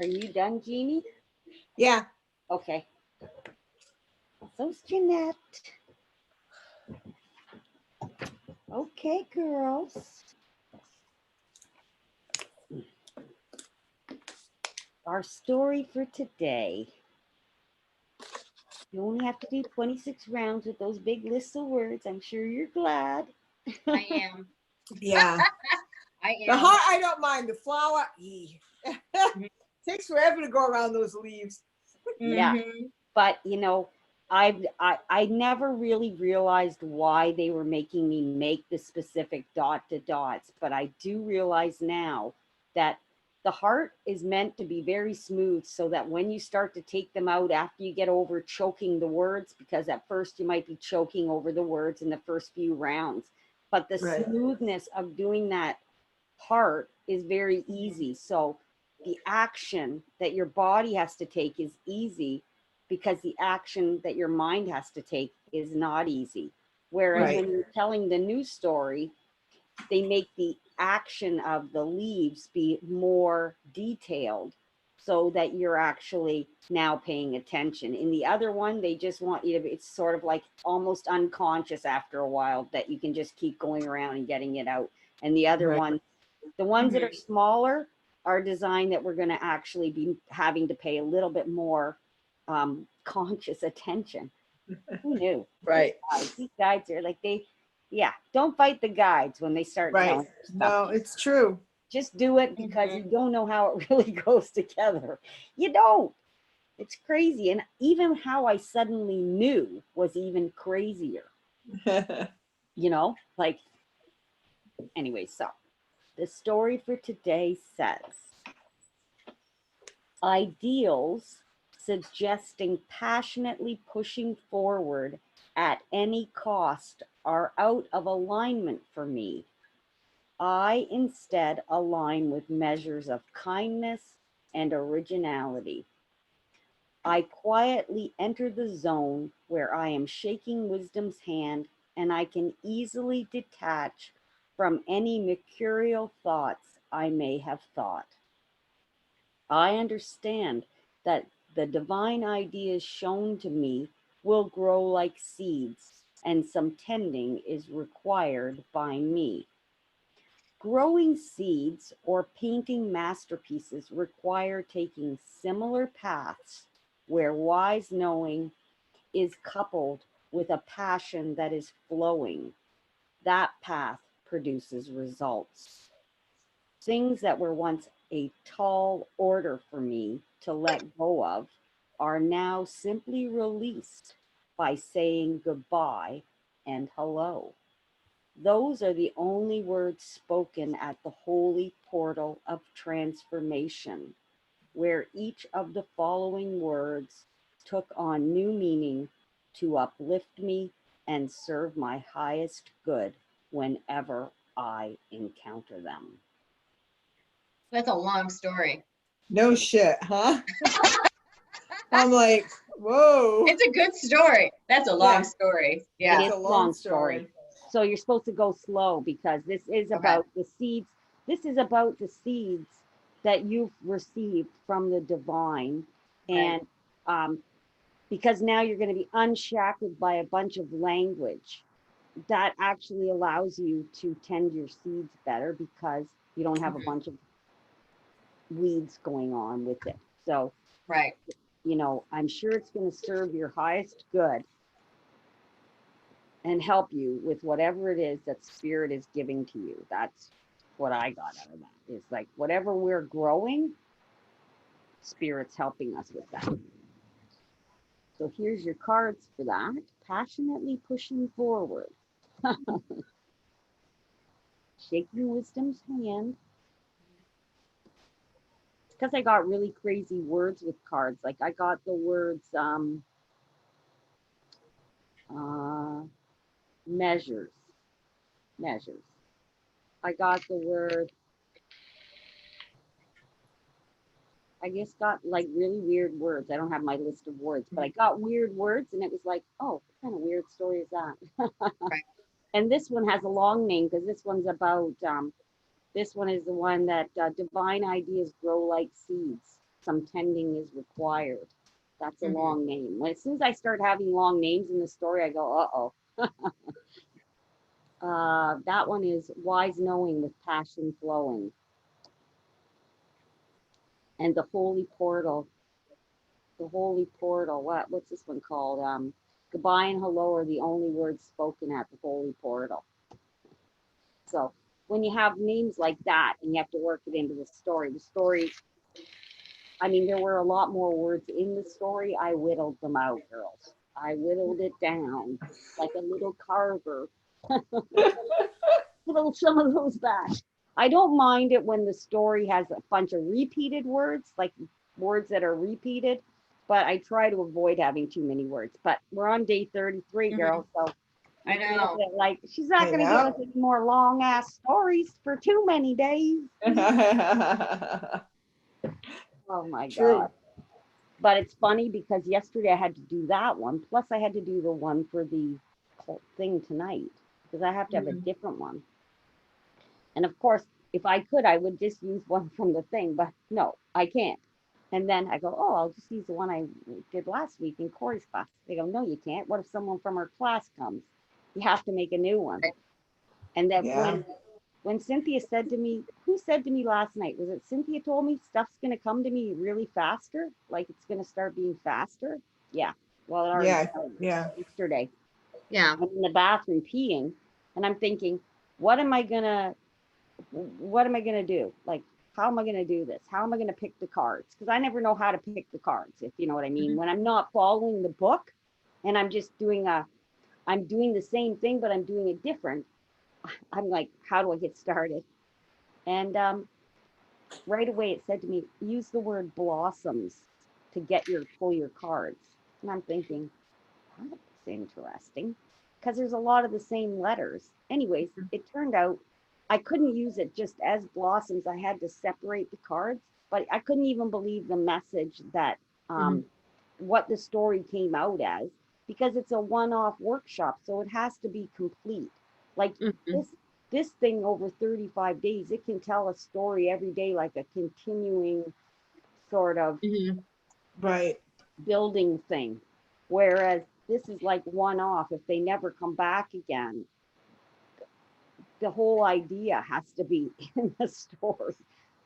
Are you done, Jeannie? Yeah. Okay. So's Jeanette. Okay, girls. Our story for today. You only have to do 26 rounds with those big lists of words. I'm sure you're glad. I am. Yeah. I The am. heart, I don't mind. The flower, takes forever to go around those leaves. Yeah. Mhm. But you know, I never really realized why they were making me make the specific dot to dots, but I do realize now that the heart is meant to be very smooth so that when you start to take them out after you get over choking the words, because at first you might be choking over the words in the first few rounds, but the Right. smoothness of doing that heart is very easy. So the action that your body has to take is easy because the action that your mind has to take is not easy. Whereas Right. when you're telling the news story, they make the action of the leaves be more detailed so that you're actually now paying attention. In the other one, they just want you to, it's sort of like almost unconscious after a while that you can just keep going around and getting it out. And the other Right. one, the ones that are smaller are designed that we're going to actually be having to pay a little bit more conscious attention. Who knew? Right. These guides are like yeah, don't fight the guides when they start Right. telling you stuff. No, it's true. Just do it because you don't know how it really goes together. You don't. It's crazy. And even how I suddenly knew was even crazier, you know? Like, anyway, so the story for today says ideals suggesting passionately pushing forward at any cost are out of alignment for me. I instead align with measures of kindness and originality. I quietly enter the zone where I am shaking wisdom's hand and I can easily detach from any mercurial thoughts I may have thought. I understand that the divine ideas shown to me will grow like seeds, and some tending is required by me. Growing seeds or painting masterpieces require taking similar paths where wise knowing is coupled with a passion that is flowing. That path produces results. Things that were once a tall order for me to let go of are now simply released by saying goodbye and hello. Those are the only words spoken at the holy portal of transformation, where each of the following words took on new meaning to uplift me and serve my highest good whenever I encounter them. That's a long story. No shit, huh? I'm like, whoa. It's a good story. That's a long Yeah. story. It Yeah. is It's a a long long story. story. So you're supposed to go slow because this is about the seeds. This is about the seeds that you've received from the divine. Right. And because now you're going to be unshackled by a bunch of language that actually allows you to tend your seeds better because you don't have a bunch of weeds going on with it. So, Right. you know, I'm sure it's going to serve your highest good and help you with whatever it is that spirit is giving to you. That's what I got out of that. It's like whatever we're growing, spirit's helping us with that. So here's your cards for that. Passionately pushing forward. Shaking wisdom's hand. It's because I got really crazy words with cards. Like I got the words measures. Measures. I got the word, I just got like really weird words. I don't have my list of words, but I got weird words and it was like, oh, what kind of weird story is that? Right. And this one has a long name because this one's about, this one is the one that divine ideas grow like seeds. some tending is required. That's a Mhm. long name. As soon as I start having long names in the story, I go, uh-oh. That one is wise knowing with passion flowing. And the holy portal. The holy portal. What's this one called? Goodbye and hello are the only words spoken at the holy portal. So when you have names like that and you have to work it into the story, I mean, there were a lot more words in the story. I whittled them out, girls. I whittled it down like a little carver. Whittle some of those back. I don't mind it when the story has a bunch of repeated words, like words that are repeated, but I try to avoid having too many words. But we're on day 33, girls, so I know. like she's not I going to give know. us any more long ass stories for too many days. Oh my True. God. But it's funny because yesterday I had to do that one. Plus I had to do the one for the whole thing tonight because I have to have a Mhm. different one. And of course, if I could, I would just use one from the thing, but no, I can't. And then I go, oh, I'll just use the one I did last week in Corey's class. They go, no, you can't. What if someone from her class comes? You have to make a new one. Right. And then Yeah. when Cynthia said to me, who said to me last night? Was it Cynthia told me stuff's going to come to me really faster? Like it's going to start being faster? Yeah. Well, it already Yeah. started Yeah. yesterday. Yeah. I'm in the bathroom peeing and I'm thinking, what am I going to do? Like, how am I going to do this? How am I going to pick the cards? Because I never know how to pick the cards, if you know what I mean. Mhm. When I'm not following the book and I'm just I'm doing the same thing, but I'm doing it different. I'm like, how do I get started? And right away it said to me, use the word blossoms to pull your cards. And I'm thinking, that's interesting. Because there's a lot of the same letters. Anyways, it turned out I couldn't use it just as blossoms. I had to separate the cards, but I couldn't even believe the message that what the story came out as because it's a one-off workshop, so it has to be complete. Like Mhm. this thing over 35 days, it can tell a story every day like a continuing sort of Mhm. Right. building thing. Whereas this is like one off. If they never come back again, the whole idea has to be in the story.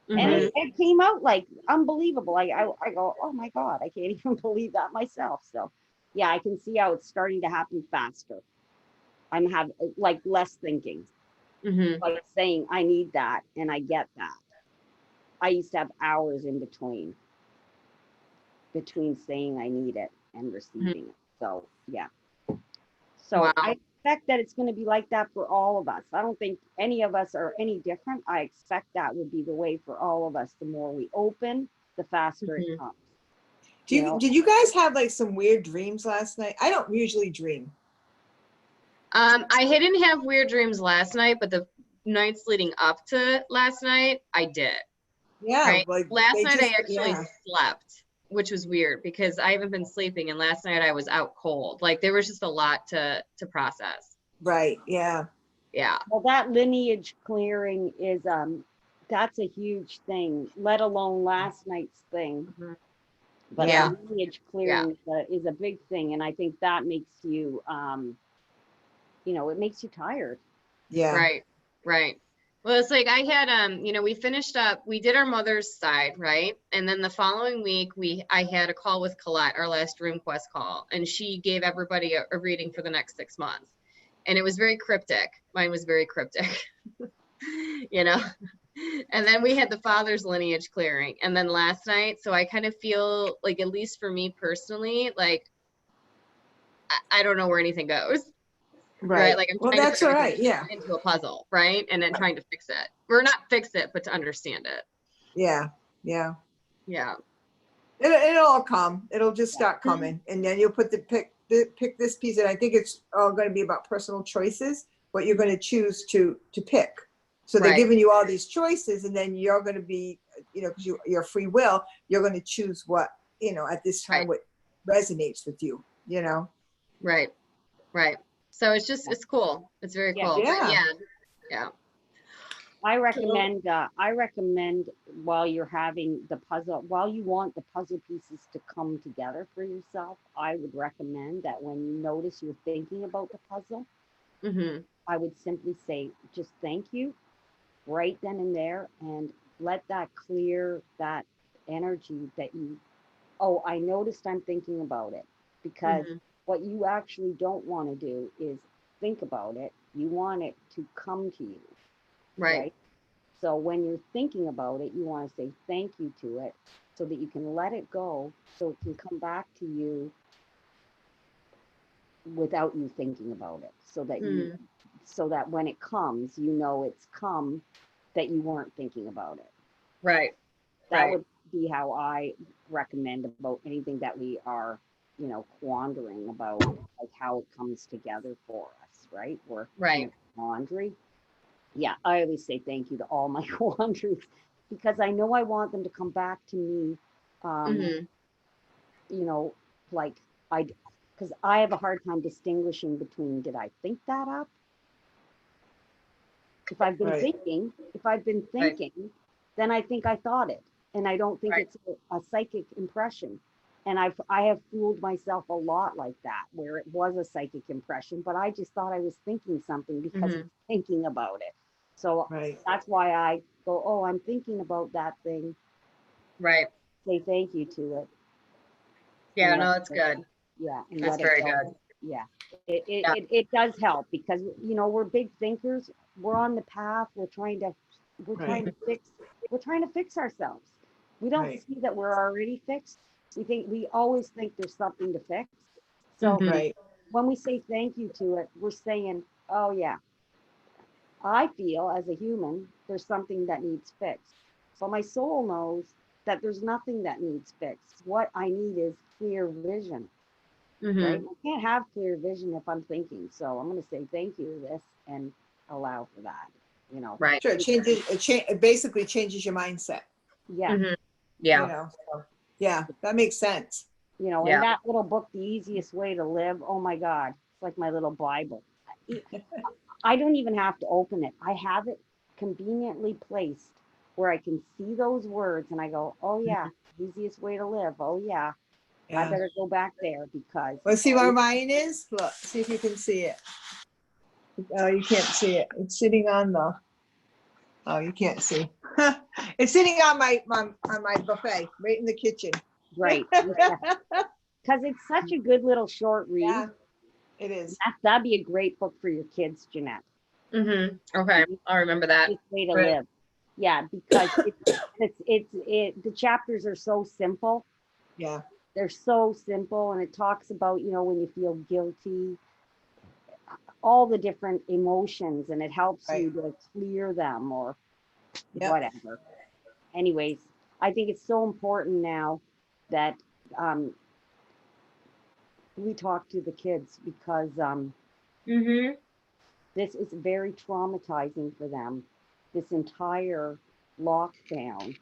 And Mhm. it came out like unbelievable. I go, oh my God, I can't even believe that myself. So yeah, I can see how it's starting to happen faster. I'm having like less thinking, Mhm. like saying I need that and I get that. I used to have hours in between saying I need it and Mhm. receiving it. So yeah. Wow. So I expect that it's going to be like that for all of us. I don't think any of us are any different. I expect that would be the way for all of us. The more we open, the faster it Mhm. comes. You know, Did you guys have like some weird dreams last night? I don't usually dream. I didn't have weird dreams last night, but the nights leading up to last night, I did. Yeah, Right? like Last they night I just actually slept, which was weird because I haven't been sleeping, and last night I was out cold. Like there was just a lot to process. right. Yeah. Yeah. well, that lineage clearing is that's a huge thing. Let alone last night's thing, Mhm. but Yeah. the lineage Yeah. clearing is a big thing, and I think that makes you, it makes you tired. Yeah. Right. Right. Well, it's like I had we finished up, we did our mother's side, right? And then the following week I had a call with Colette, our last Dream Quest call, and she gave everybody a reading for the next 6 months. And it was very cryptic. Mine was very cryptic. you know. And then we had the father's lineage clearing. And then last night, so I kind of feel like, at least for me personally, like I don't know where anything goes. Right? Right. Like I'm Well, trying to put that's all everything right. Yeah. into a puzzle, right? And then trying to fix it. Or not fix it, but to understand it. Yeah. Yeah. Yeah. It'll all come. It'll just start Mhm. coming, and then you'll put pick this piece. And I think it's all going to be about personal choices. What you're going to choose to pick. So they're Right. giving you all these choices, and then you're going to be, because your free will, you're going to choose what at this time Right. what resonates with you. Right. Right. So it's cool. It's very Yeah. cool. But Yeah. yeah. I recommend while you're having the puzzle, while you want the puzzle pieces to come together for yourself, I would recommend that when you notice you're thinking about the puzzle, Mm-hmm. I would simply say, just thank you right then and there, and let that clear that energy that you, oh, I noticed I'm thinking about it. Because Mm-hmm. what you actually don't want to do is think about it. You want it to come to you, Right. right? So when you're thinking about it, you want to say thank you to it so that you can let it go so it can come back to you without you thinking about it. Mm. So that when it comes, you know it's come, that you weren't thinking about it. Right. That Right. would be how I recommend about anything that we are, quandering about, like how it comes together for us, right? We're in Right. a quandary. Yeah, I always say thank you to all my quandaries because I know I want them to come back to me, um, Mm-hmm. you know, like I, because I have a hard time distinguishing between did I think that up? Right. If I've been Right. thinking, then I think I thought it, and I don't think Right. it's a psychic impression. And I have fooled myself a lot like that, where it was a psychic impression, but I just thought I was thinking something because Mm-hmm. it's thinking about it. So Right. that's why I go, oh, I'm thinking about that thing. Right. Say thank you to it Yeah, and let no, it that's go. good. Yeah, and That's let it very go. good. Yeah, it, Yeah. it, it does help because we're big thinkers. We're on the path. We're trying Right. to fix we're trying to fix ourselves. We don't Right. see that we're already fixed. We always think there's something to fix. So Mm-hmm. Right. when we say thank you to it, we're saying, oh yeah, I feel as a human there's something that needs fixed. But my soul knows that there's nothing that needs fixed. What I need is clear vision, right? Mm-hmm. I can't have clear vision if I'm thinking. So I'm going to say thank you to this and allow for that, you know. Right. Sure. It basically changes your mindset, Yeah, Mm-hmm. you Yeah. know. So, yeah, that makes sense. and Yeah. that little book, The Easiest Way to Live, oh my God, it's like my little Bible. I don't even have to open it. I have it conveniently placed where I can see those words and I go, oh yeah, easiest way to live. Oh yeah, I Yeah. better go back there because, Let's see where mine is. Look, see if you can see it. Oh, you can't see it. It's sitting on the. Oh, you can't see. It's sitting on my buffet, right in the kitchen. right, because it's such a good little short read. Yeah, it is. That'd be a great book for your kids, Jeanette. Mm-hmm. Okay. I'll remember that. Easiest way to Right. live. Yeah, because the chapters are so simple. Yeah. They're so simple, and it talks about when you feel guilty, all the different emotions, and it helps Right. you to clear them or Yep. whatever. Anyways, I think it's so important now that um, we talk to the kids because Mm-hmm. this is very traumatizing for them. This entire lockdown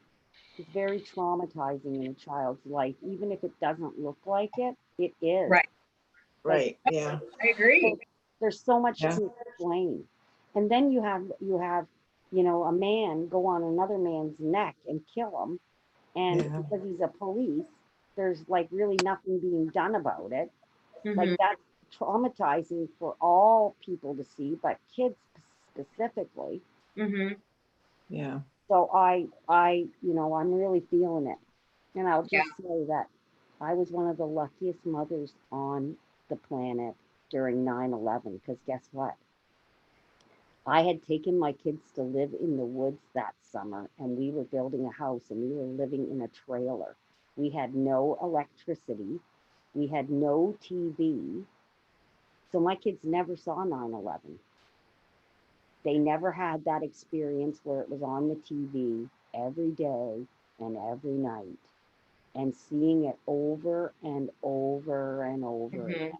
is very traumatizing in a child's life, even if it doesn't look like it. It is. Right. Like Right. Yeah. I agree. there's so much Yeah. to explain. And then you have a man go on another man's neck and kill him, and Yeah. because he's a police, there's like really nothing being done about it. Like Mm-hmm. that's traumatizing for all people to see, but kids specifically. Mm-hmm. Yeah. So I'm really feeling it. And I'll Yeah. just say that I was one of the luckiest mothers on the planet during 9/11 because guess what? I had taken my kids to live in the woods that summer, and we were building a house and we were living in a trailer. We had no electricity, we had no TV. So my kids never saw 9/11. They never had that experience where it was on the TV every day and every night and seeing it over and over and over Mm-hmm. again.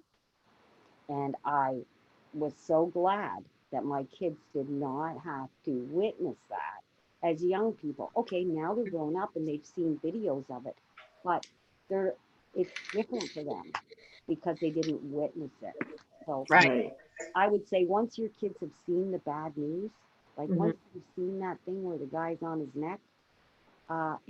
And I was so glad that my kids did not have to witness that as young people. Okay, now they're grown up and they've seen videos of it, but they're it's different for them because they didn't witness it. So Right. Right. I would say once your kids have seen the bad news, Like Mhm. once you've seen that thing where the guy's on his neck,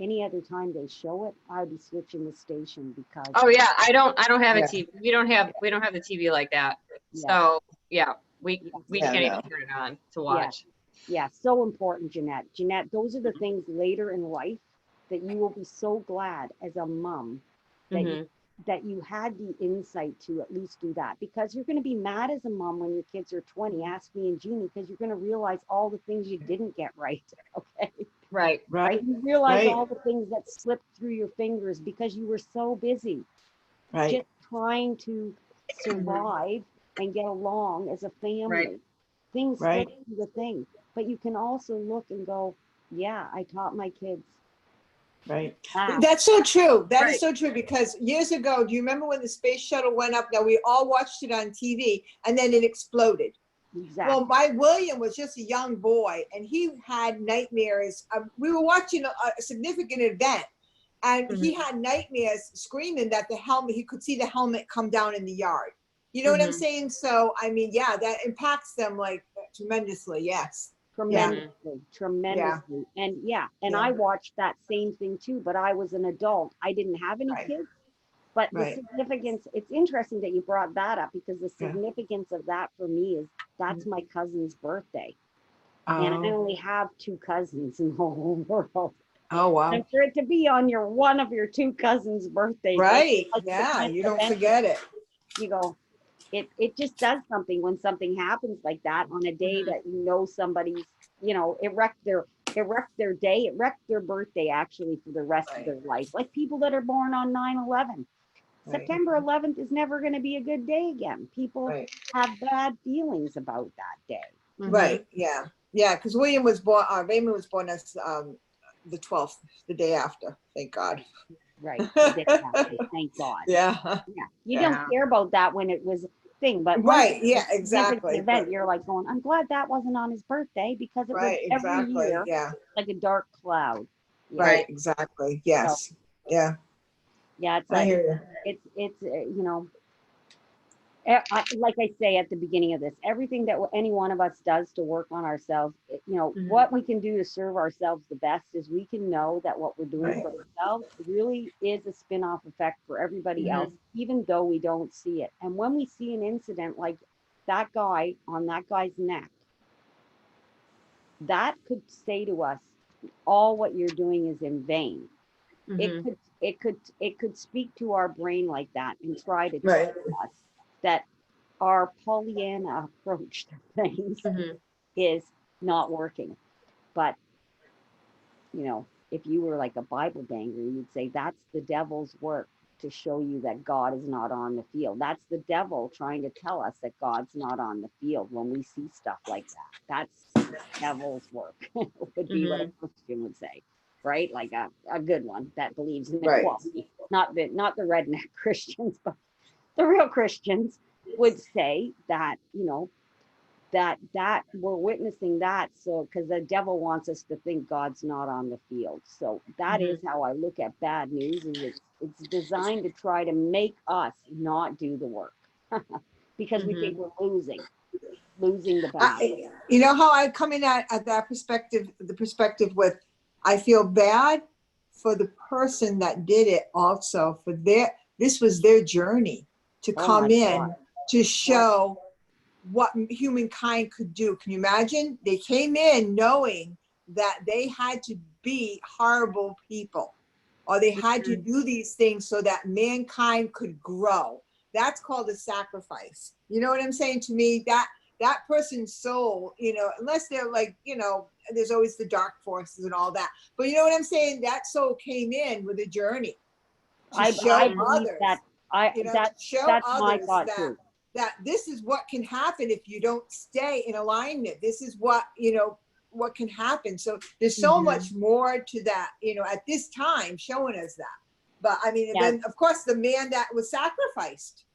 any other time they show it, I'd be switching the station because Oh yeah, I don't have a Yeah. TV. We don't have the TV like that. yeah, So yeah, we yeah, we Yeah, can't no. even turn it on to yeah, watch. yeah, so important, Jeanette. Jeanette, those are the things later in life that you will be so glad as a mom that you Mhm. that you had the insight to at least do that, because you're going to be mad as a mom when your kids are 20. Ask me and Jeannie, because you're going to realize all the things you didn't get right. Okay. Right. Right? Right, You realize right, all the things that slipped through your fingers because you were so busy right, just trying to survive and get along as a Right. family. Things right. slip through the thing, but you can also look and go, yeah, I taught my kids Right. that. That's so true. That is Right. so true because years ago, do you remember when the space shuttle went up? Now we all watched it on TV and then it exploded. Exactly. Well, my William was just a young boy and he had nightmares. We were watching a significant event and he had nightmares screaming that the helmet, he could see the helmet come down in the yard. You know what I'm Mhm. saying? So, I mean, yeah, that impacts them like tremendously. Yes. Yeah. Mhm. Tremendously. And yeah, and Yeah. I watched that same thing too, but I was an adult. I didn't have any Right. kids. But the Right. significance, it's interesting that you brought that up because the Yeah. significance of that for me is that's my cousin's birthday. And I Oh, only have two cousins in the whole world. oh, wow. And for it to be on your one of your two cousins' birthdays, Right. like Yeah. the You don't event, forget it. you go, it just does something when something happens like that on a day Mhm. that you know somebody's, it wrecked their day, it wrecked their birthday actually for the rest of Right. their life. Like people that are born on 9/11. Right. September 11th is never going to be a good day again. People Right. have bad feelings about that day. Mhm. Right. Yeah. Yeah. Because William was born, Raymond was born as the 12th, the day after. Thank God. Right. The day after, thank God. Yeah. Yeah. You Yeah. don't care about that when it was a thing, but once Right. Yeah. it's a significant Exactly. event, But, you're like going, I'm glad that wasn't on his birthday because it was right. every Exactly. year Yeah. like a dark cloud. Yeah. Right. Exactly. Yes. Yeah. Yeah. It's I like, hear it's like I say at the beginning of this, everything that any one of us does to work on ourselves, Mhm. what we can do to serve ourselves the best is we can know that what we're doing Right. for ourselves really is a spin-off effect for everybody Mhm. else, even though we don't see it. And when we see an incident like that guy on that guy's neck, that could say to us, all what you're doing is in vain. It Mhm. could it could speak to our brain like that and try to you. Right. tell us that our Pollyanna approach to things Mhm. is not working. But, if you were like a Bible banger, you'd say that's the devil's work to show you that God is not on the field. That's the devil trying to tell us that God's not on the field when we see stuff like that. That's devil's work, would be what a Mhm. Christian would say, right? Like a good one that believes in Right. equality. Not the redneck Christians, but the real Christians would say that, that we're witnessing that, so because the devil wants us to think God's not on the field. So that is Mhm. how I look at bad news, is it's designed to try to make us not do the work because we think we're losing the battle. You know how I come in at that perspective, the perspective with, I feel bad for the person that did it also, for this was their journey to Oh come my in God. to show what humankind could do. Can you imagine? They came in knowing that they had to be horrible people, or they had to do these things so that mankind could grow. That's called a sacrifice. You know what I'm saying? To me, that person's soul, unless they're like, there's always the dark forces and all that. But you know what I'm saying? That soul came in with a journey to I show believe others, that to show that's my others thought that too. this is what can happen if you don't stay in alignment. This is what, what can happen. So there's so much more to that, at this time showing us that. But I mean, and Yes. then of course the man that was sacrificed,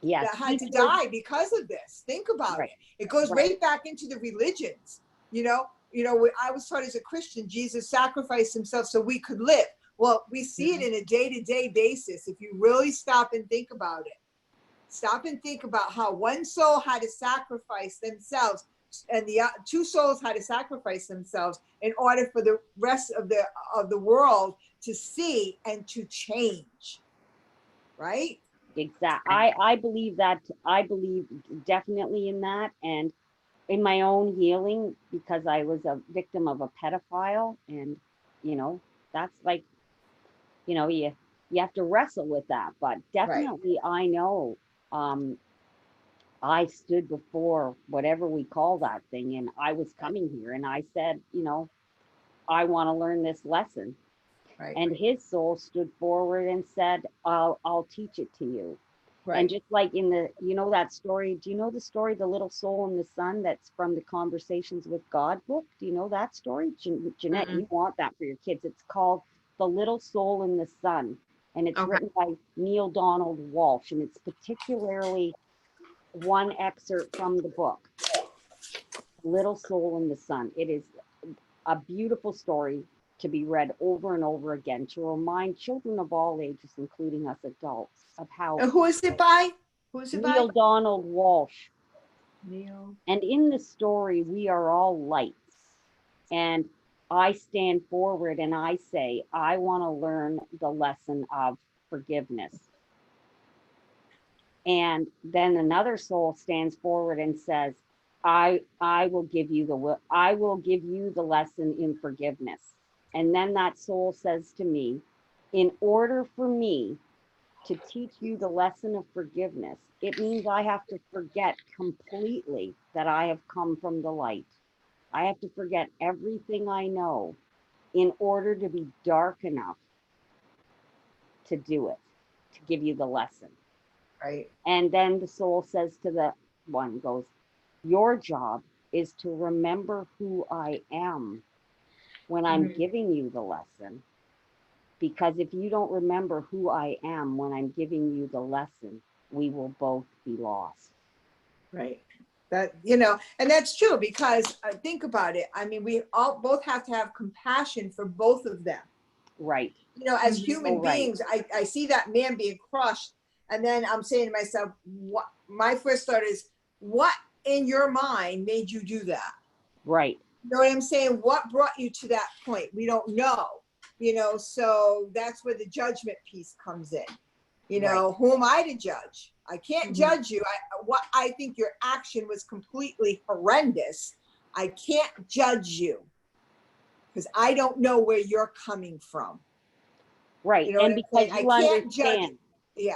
Yes. that had to die because of this. Think about Right. it. It goes Right. right back into the religions. I was taught as a Christian, Jesus sacrificed himself so we could live. Well, we see it in a day-to-day basis. If you really stop and think about it, stop and think about how one soul had to sacrifice themselves two souls had to sacrifice themselves in order for the rest of the world to see and to change, right? Exactly. I believe that. I believe definitely in that. And in my own healing, because I was a victim of a pedophile, and you know, that's like, you have to wrestle with that. But Right. definitely I know, I stood before whatever we call that thing, and I was coming here and I said, I want to learn this lesson. Right. And his soul stood forward and said, I'll teach it to you. And Right. just like in that story, do you know the story, The Little Soul in the Sun, that's from the Conversations with God book? Do you know that story? Jeanette, Mm-mm. you want that for your kids. It's called The Little Soul in the Sun. And it's Okay. written by Neil Donald Walsh. And it's particularly one excerpt from the book, Little Soul in the Sun. It is a beautiful story to be read over and over again to remind children of all ages, including us adults, of how And who is it by? Who is it by? Neil Donald Walsh. Neil. And in the story, we are all lights. And I stand forward and I say, I want to learn the lesson of forgiveness. And then another soul stands forward and says, I will give you the lesson in forgiveness. And then that soul says to me, in order for me to teach you the lesson of forgiveness, it means I have to forget completely that I have come from the light. I have to forget everything I know in order to be dark enough to do it, to give you the lesson. Right. And then the soul says to the one, goes, your job is to remember who I am when I'm Mhm. giving you the lesson. Because if you don't remember who I am when I'm giving you the lesson, we will both be lost. Right. That, and that's true because think about it. I mean, we all both have to have compassion for both of them. Right. As Mhm. human Oh, right. beings, I see that man being crushed. And then I'm saying to myself, what my first thought is, what in your mind made you do that? Right. You know what I'm saying? What brought you to that point? We don't know, so that's where the judgment piece comes in. Who am I to judge? I can't Mhm. judge you. I think your action was completely horrendous. I can't judge you because I don't know where you're coming from. Right. You know what And I'm because saying? I you can't judge. understand, Yeah,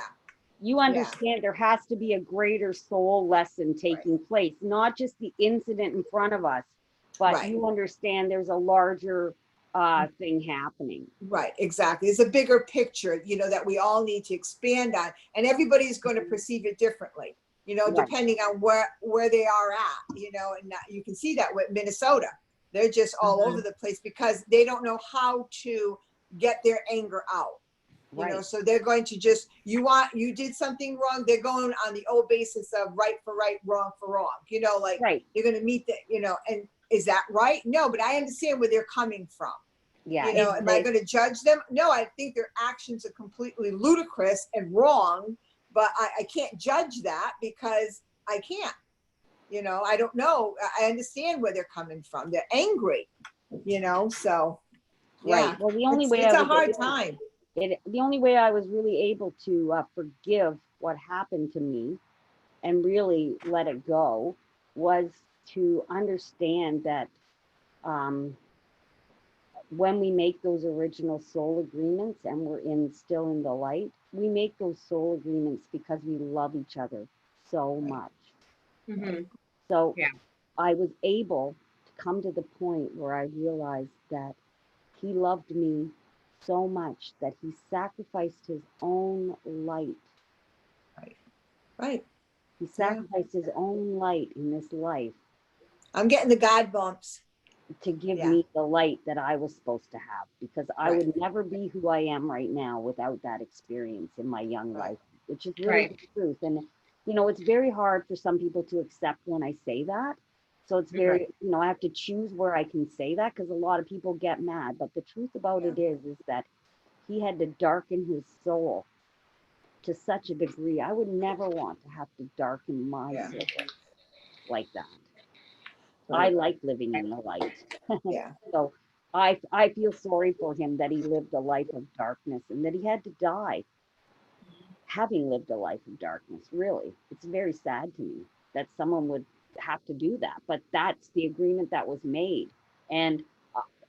you yeah, understand there has to be a greater soul lesson right, taking place, not just the incident in front of us, but right, you understand there's a larger thing happening. right, exactly. It's a bigger picture, that we all need to expand on, and everybody's going to perceive it differently, Right. depending on where they are at, and you can see that with Minnesota. They're just all over Mhm. the place because they don't know how to get their anger out. Right. So they're going to just, you did something wrong, they're going on the old basis of right for right, wrong for wrong, like Right. you're going to meet the, and is that right? No, but I understand where they're coming from. Yeah. Am I going to judge them? No, I think their actions are completely ludicrous and wrong, but I can't judge that because I can't. I don't know. I understand where they're coming from. They're angry, so Right. yeah, Well, the only way I it's a was hard able, time. the only way I was really able to forgive what happened to me and really let it go was to understand that um, when we make those original soul agreements and we're still in the light, we make those soul agreements because we love each other so Right. much. Mhm. So Yeah. I was able to come to the point where I realized that he loved me so much that he sacrificed his own light. Right. Right. He Yeah. sacrificed his own light in this life I'm getting the God bumps. to give Yeah. me the light that I was supposed to have, because I Right. would never be who I am right now without that experience in my young Right. life, which is really Right. the truth. And, it's very hard for some people to accept when I say that. So it's Right. very, I have to choose where I can say that because a lot of people get mad. But the truth about Yeah. it is that he had to darken his soul to such a degree. I would never want to have to darken my Yeah. soul like that. I like living in the light. Yeah. So I feel sorry for him that he lived a life of darkness and that he had to die having lived a life of darkness. Really, it's very sad to me that someone would have to do that, but that's the agreement that was made. And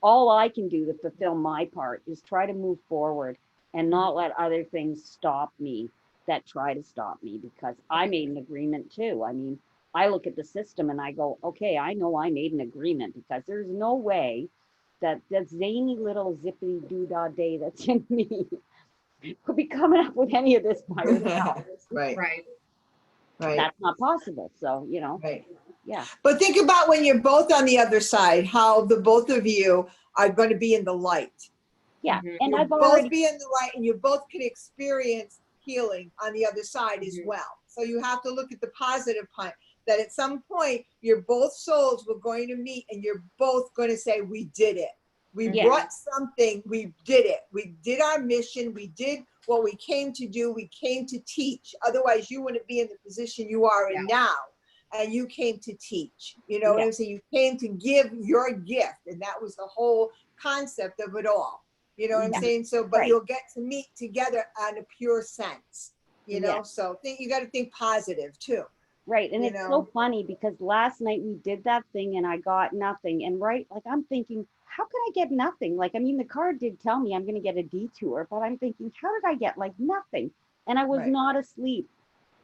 all I can do to fulfill my part is try to move forward and not let other things stop me that try to stop me, because I made an agreement too. I mean, I look at the system and I go, okay, I know I made an agreement, because there's no way that that zany little zippity doo dah day that's in me could be coming up with any of this by herself. Right, Right. right, That's not possible. So, you know, right. yeah. But think about when you're both on the other side, how the both of you are going to be in the light. Yeah. Mhm. And You'll I've both already, be in the light, and you both can experience healing on the other side as Mhm. well. So you have to look at the positive part, that at some point your both souls were going to meet and you're both going to say, we did it. We Yeah. brought something, we did it. We did our mission. We did what we came to do. We came to teach. Otherwise you wouldn't be in the position you are in now. And you came to teach, you know what Yeah. I'm saying? You came to give your gift. And that was the whole concept of it all. You know what I'm Yeah. saying? So, but Right. you'll get to meet together on a pure sense, you know? Yeah. So you got to think positive too. Right. And You it's so know? funny because last night we did that thing and I got nothing. And right, like I'm thinking, how could I get nothing? Like, I mean, the card did tell me I'm going to get a detour, but I'm thinking, how did I get like nothing? And I was Right. not asleep,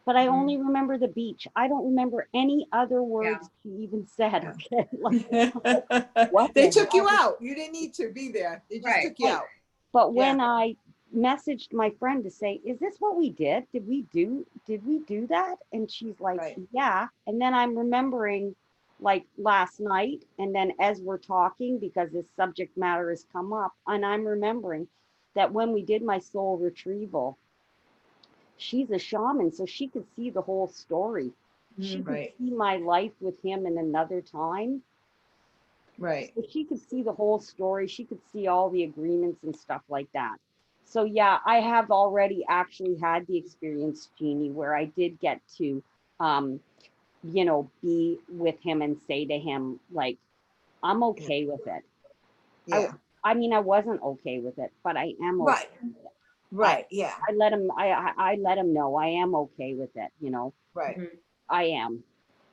but I Mhm. only remember the beach. I don't remember any other words she even said. Yeah. Okay. Like, what They the took hell? you out. You didn't need to be there. They just Right. took you Right. out. But Yeah. when I messaged my friend to say, is this what we did? Did we do that? And she's like, Right. yeah. And then I'm remembering like last night, and then as we're talking, because this subject matter has come up, and I'm remembering that when we did my soul retrieval, she's a shaman, so she could see the whole story. She could Right. see my life with him in another time. Right. So she could see the whole story. She could see all the agreements and stuff like that. So yeah, I have already actually had the experience, Jeannie, where I did get to, you know, be with him and say to him, like, I'm okay with it. Yeah. I mean, I wasn't okay with it, but I am okay. Right. Right. Yeah. I let him, I let him know I am okay with it. You know, Right. Mhm. I am.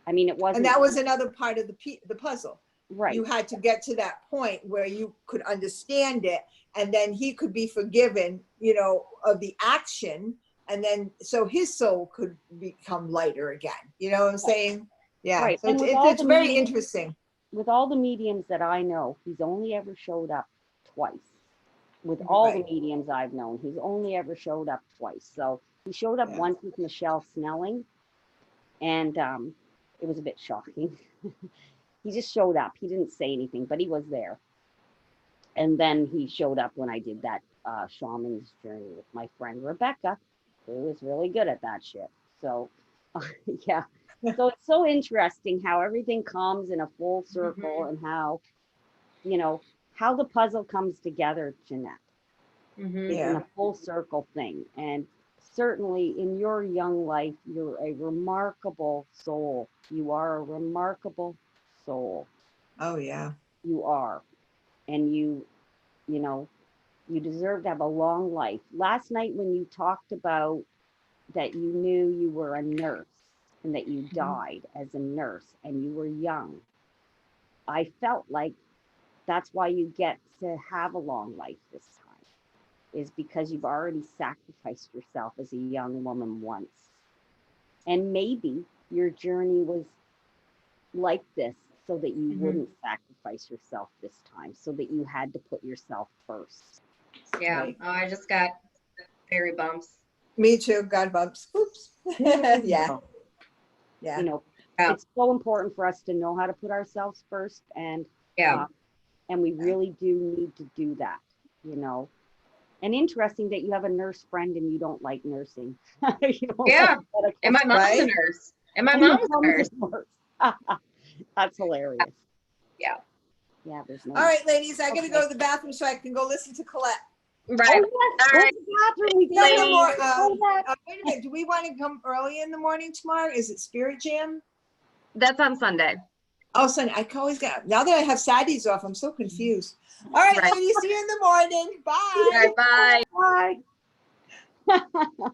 I mean, it And wasn't that was another part of the puzzle. right. You had to get to that point where you could understand it, and then he could be forgiven, you know, of the action, and then so his soul could become lighter again. You know what I'm saying? Yeah. Right. So And with all it's the very mediums, interesting. with all the mediums that I know, he's only ever showed up twice. With all the Right. mediums I've known, he's only ever showed up twice. So he showed up Yeah. once with Michelle Snelling, and it was a bit shocking. He just showed up. He didn't say anything, but he was there. And then he showed up when I did that shaman's journey with my friend Rebecca, who was really good at that shit. So, yeah. So it's so interesting how everything comes in a full circle and how, you know, how the puzzle comes together, Jeanette. Mhm. It's in Yeah. a full circle thing. And certainly in your young life, you're a remarkable soul. You are a remarkable soul. Oh yeah. You are. And you know, you deserve to have a long life. Last night when you talked about that you knew you were a nurse and that you died as a nurse and you were young, I felt like that's why you get to have a long life this time, is because you've already sacrificed yourself as a young woman once. And maybe your journey was like this so that you Mhm. wouldn't sacrifice yourself this time, so that you had to put yourself first. Yeah. Right. Oh, I just got fairy bumps. Me too. God bumps. Oops. Yeah. So, Yeah. you know, Yeah. it's so important for us to know how to put ourselves first, Yeah. and we really do need to do that, you know. And interesting that you have a nurse friend and you don't like nursing. You don't Yeah. like medical And my mom's a Right? nurse. And my And your mom's a mom is nurse. a nurse. That's hilarious. Yeah. Yeah, there's no. All right, ladies, I gotta Okay. go to the bathroom so I can go listen to Colette. Right. Oh yes, All go right. to the bathroom. We No, gotta no Ladies. more. go back. Wait a minute. Do we want to come early in the morning tomorrow? Is it Spirit Jam? That's on Sunday. Oh, Sunday. I can always get, now that I have Saturdays off, I'm so confused. All right, Right. ladies, see you in the morning. Bye. All right, bye. Bye.